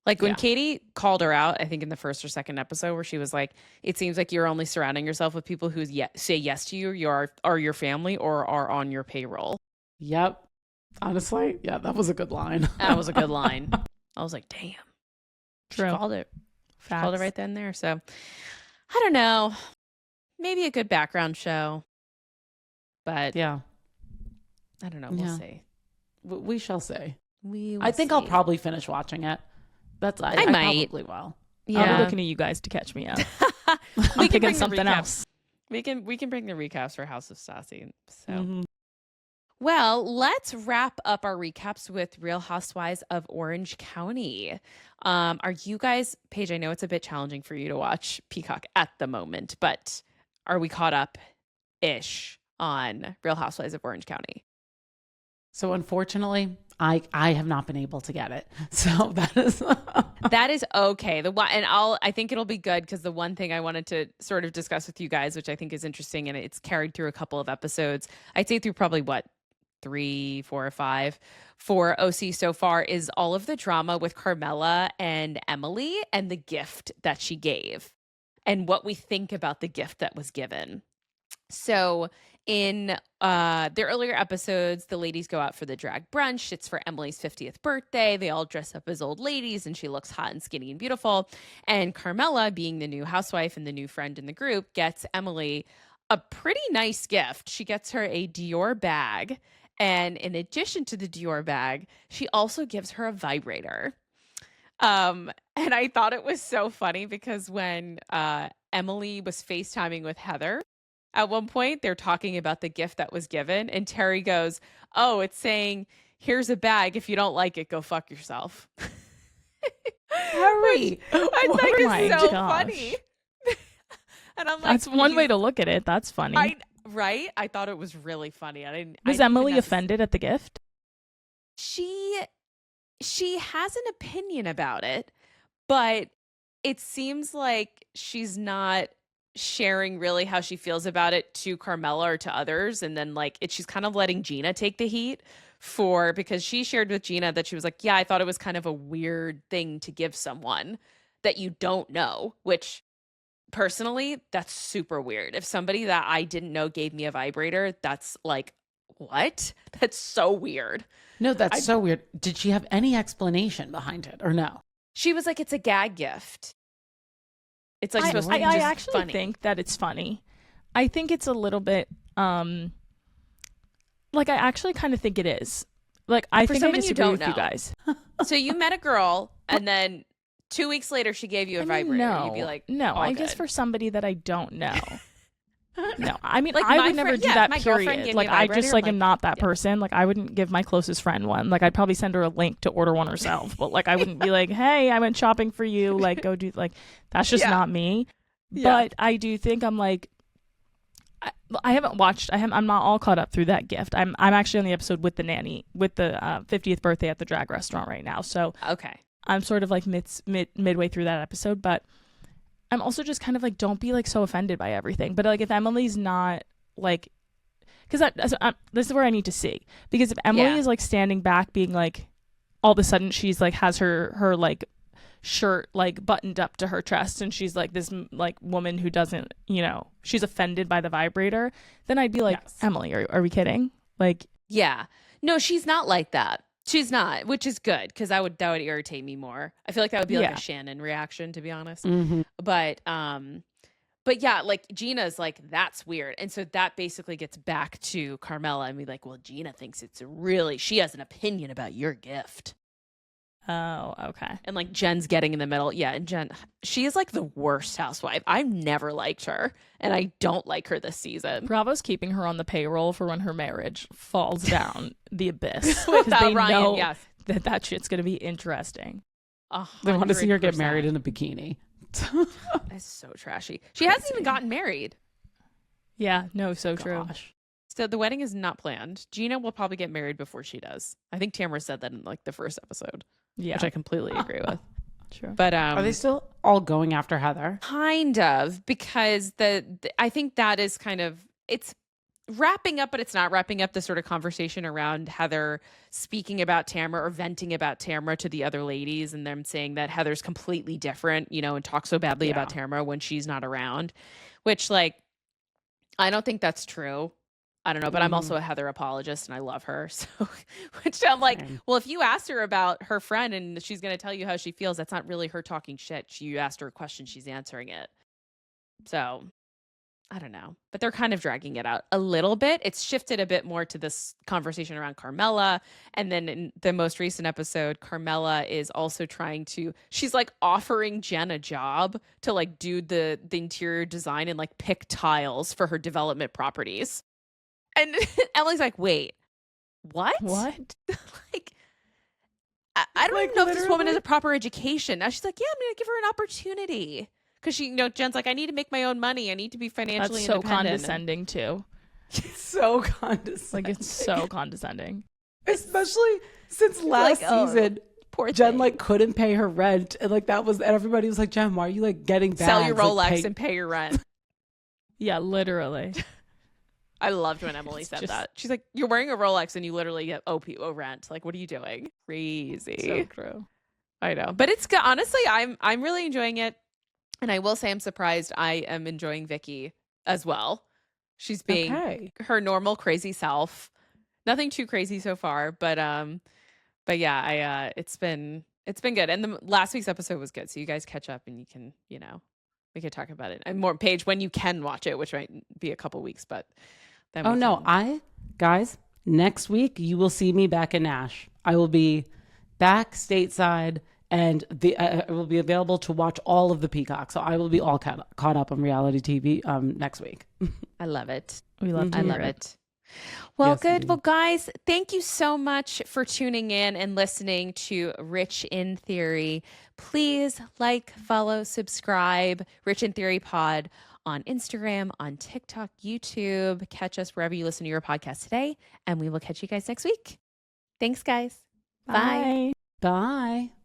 Speaker 3: Like when Katie called her out, I think in the first or second episode where she was like, it seems like you're only surrounding yourself with people who say yes to you, are your family or are on your payroll.
Speaker 1: Yep. Honestly, yeah, that was a good line.
Speaker 3: That was a good line. I was like, damn.
Speaker 2: True.
Speaker 3: She called it. Called it right then and there. So I don't know. Maybe a good background show. But
Speaker 1: yeah.
Speaker 3: I don't know. We'll see.
Speaker 1: We shall see.
Speaker 3: I
Speaker 1: think I'll probably finish watching it. I
Speaker 3: might.
Speaker 1: Probably will.
Speaker 2: Yeah. I'll be looking at you guys to catch me up. I'm thinking something else.
Speaker 3: We can bring the recaps for House of Stassi. So, well, let's wrap up our recaps with Real Housewives of Orange County. Are you guys, Paige? I know it's a bit challenging for you to watch Peacock at the moment, but are we caught up ish on Real Housewives of Orange County?
Speaker 1: So unfortunately, I have not been able to get it. So that is
Speaker 3: that is okay. I think it'll be good because the one thing I wanted to sort of discuss with you guys, which I think is interesting, and it's carried through a couple of episodes. I'd say through probably 3, 4, or 5 for OC so far, is all of the drama with Carmella and Emily and the gift that she gave and what we think about the gift that was given. So in their earlier episodes, the ladies go out for the drag brunch. It's for Emily's 50th birthday. They all dress up as old ladies, and she looks hot and skinny and beautiful. And Carmella, being the new housewife and the new friend in the group, gets Emily a pretty nice gift. She gets her a Dior bag. And in addition to the Dior bag, she also gives her a vibrator. And I thought it was so funny because when Emily was FaceTiming with Heather, at one point, they're talking about the gift that was given, and Terry goes, "Oh, it's saying, here's a bag. If you don't like it, go fuck yourself."
Speaker 1: Terry,
Speaker 3: I
Speaker 1: what?
Speaker 3: think
Speaker 2: my
Speaker 3: it's so
Speaker 2: gosh.
Speaker 3: funny. And I'm like,
Speaker 2: That's one way to look at it. That's funny.
Speaker 3: Right? I thought it was really funny.
Speaker 2: Was Emily offended at the gift?
Speaker 3: She has an opinion about it, but it seems like she's not sharing really how she feels about it to Carmella or to others. And then she's kind of letting Gina take the heat because she shared with Gina that she was like, yeah, I thought it was kind of a weird thing to give someone that you don't know, which personally, that's super weird. If somebody that I didn't know gave me a vibrator, that's like, what? That's so weird.
Speaker 1: No, that's so weird. Did she have any explanation behind it or no?
Speaker 3: She was like, it's a gag gift. It's like supposed to be
Speaker 2: I
Speaker 3: just
Speaker 2: actually
Speaker 3: funny.
Speaker 2: think that it's funny. I think it's a little bit I actually kind of think it is. I
Speaker 3: For
Speaker 2: think I
Speaker 3: something you
Speaker 2: disagree
Speaker 3: don't
Speaker 2: with you
Speaker 3: know.
Speaker 2: guys.
Speaker 3: So you met a girl, and then 2 weeks later she gave you a vibrator.
Speaker 2: No,
Speaker 3: You'd be like,
Speaker 2: no,
Speaker 3: all
Speaker 2: I guess
Speaker 3: good.
Speaker 2: for somebody that I don't know. No, I mean,
Speaker 3: Like,
Speaker 2: I
Speaker 3: my
Speaker 2: would never
Speaker 3: friend-
Speaker 2: do
Speaker 3: yeah,
Speaker 2: that,
Speaker 3: my girlfriend
Speaker 2: period.
Speaker 3: gave me a
Speaker 2: I just
Speaker 3: vibrator,
Speaker 2: am not that
Speaker 3: yeah.
Speaker 2: person. I wouldn't give my closest friend one. I'd probably send her a link to order one herself. But I wouldn't be like, hey, I went shopping for you. Go do that's just
Speaker 3: Yeah.
Speaker 2: not me.
Speaker 3: Yeah.
Speaker 2: But I do think I'm I haven't watched. I'm not all caught up through that gift. I'm actually on the episode with the nanny with the 50th birthday at the drag restaurant right now. So
Speaker 3: Okay.
Speaker 2: I'm sort of midway through that episode, but I'm also just kind of don't be so offended by everything. But if Emily's not because this is where I need to see, because if Emily
Speaker 3: Yeah.
Speaker 2: is standing back being all of a sudden she's has her shirt buttoned up to her chest and she's this woman who doesn't she's offended by the vibrator, then I'd be like,
Speaker 1: Yes.
Speaker 2: Emily, are we kidding?
Speaker 3: Yeah. No, she's not like that. She's not, which is good because that would irritate me more. I feel like that would be
Speaker 2: Yeah.
Speaker 3: a Shannon reaction, to be honest.
Speaker 1: Mm-hmm.
Speaker 3: But yeah, Gina's that's weird. And so that basically gets back to Carmella and be like, well, Gina thinks she has an opinion about your gift.
Speaker 2: Oh, okay.
Speaker 3: And Jen's getting in the middle. Yeah. And Jen, she is the worst housewife. I've never liked her. And I don't like her this season.
Speaker 2: Bravo's keeping her on the payroll for when her marriage falls down the abyss.
Speaker 3: Without
Speaker 2: Because they
Speaker 3: Ryan,
Speaker 2: know
Speaker 3: yes.
Speaker 2: that shit's going to be interesting.
Speaker 1: They want to see her get
Speaker 3: 100%.
Speaker 1: married in a bikini.
Speaker 3: It's so trashy. She hasn't even gotten married.
Speaker 2: Yeah, no, so true.
Speaker 1: Gosh.
Speaker 3: So the wedding is not planned. Gina will probably get married before she does. I think Tamara said that in the first episode,
Speaker 2: Yeah,
Speaker 3: which I completely agree with.
Speaker 2: true.
Speaker 3: But
Speaker 1: Are they still all going after Heather?
Speaker 3: kind of, because I think that is kind of, it's wrapping up, but it's not wrapping up the sort of conversation around Heather speaking about Tamara or venting about Tamara to the other ladies, and them saying that Heather's completely different, and talks so badly about Tamara when she's not around, which I don't think that's true. I don't know, but I'm also a Heather apologist and I love her. So, which I'm like,
Speaker 1: Same.
Speaker 3: well, if you asked her about her friend and she's going to tell you how she feels, that's not really her talking shit. You asked her a question, she's answering it. So, I don't know, but they're kind of dragging it out a little bit. It's shifted a bit more to this conversation around Carmella. And then in the most recent episode, Carmella is also she's offering Jen a job to do the interior design and pick tiles for her development properties. And Emily's like, wait, what?
Speaker 2: What?
Speaker 3: I don't even know if this woman
Speaker 1: literally?
Speaker 3: has a proper education. Now she's like, yeah, I'm going to give her an opportunity. Because Jen's like, I need to make my own money. I need to be financially
Speaker 2: That's so
Speaker 3: independent.
Speaker 2: condescending too.
Speaker 1: So condescending.
Speaker 2: It's so condescending.
Speaker 1: Especially since last season,
Speaker 3: Poor
Speaker 1: Jen
Speaker 3: thing.
Speaker 1: couldn't pay her rent, and that was, and everybody was like, Jen, why are you getting bags?
Speaker 3: Sell your Rolex
Speaker 1: pay-
Speaker 3: and pay your rent.
Speaker 2: Yeah, literally.
Speaker 3: I loved when Emily
Speaker 2: It's
Speaker 3: said
Speaker 2: just-
Speaker 3: that. She's like, you're wearing a Rolex and you literally get owe rent. What are you doing? Crazy.
Speaker 2: So true.
Speaker 3: I know. But it's good. Honestly, I'm really enjoying it. And I will say I'm surprised I am enjoying Vicky as well. She's being
Speaker 1: Okay.
Speaker 3: her normal crazy self. Nothing too crazy so far, but yeah, I it's been good. And the last week's episode was good. So you guys catch up and you can, we could talk about it. And more, Paige, when you can watch it, which might be a couple weeks, but then
Speaker 1: Oh
Speaker 3: we
Speaker 1: no,
Speaker 3: can...
Speaker 1: guys, next week you will see me back in Nash. I will be back stateside, and it will be available to watch all of the Peacock. So I will be all caught up on reality TV next week.
Speaker 3: I love it.
Speaker 2: We love to
Speaker 3: I
Speaker 2: hear
Speaker 3: love
Speaker 2: it.
Speaker 3: it. Well,
Speaker 1: Yes, we
Speaker 3: good.
Speaker 1: do.
Speaker 3: Well, guys, thank you so much for tuning in and listening to Rich in Theory. Please like, follow, subscribe, Rich in Theory Pod on Instagram, on TikTok, YouTube. Catch us wherever you listen to your podcast today, and we will catch you guys next week. Thanks, guys. Bye.
Speaker 2: Bye.
Speaker 1: Bye.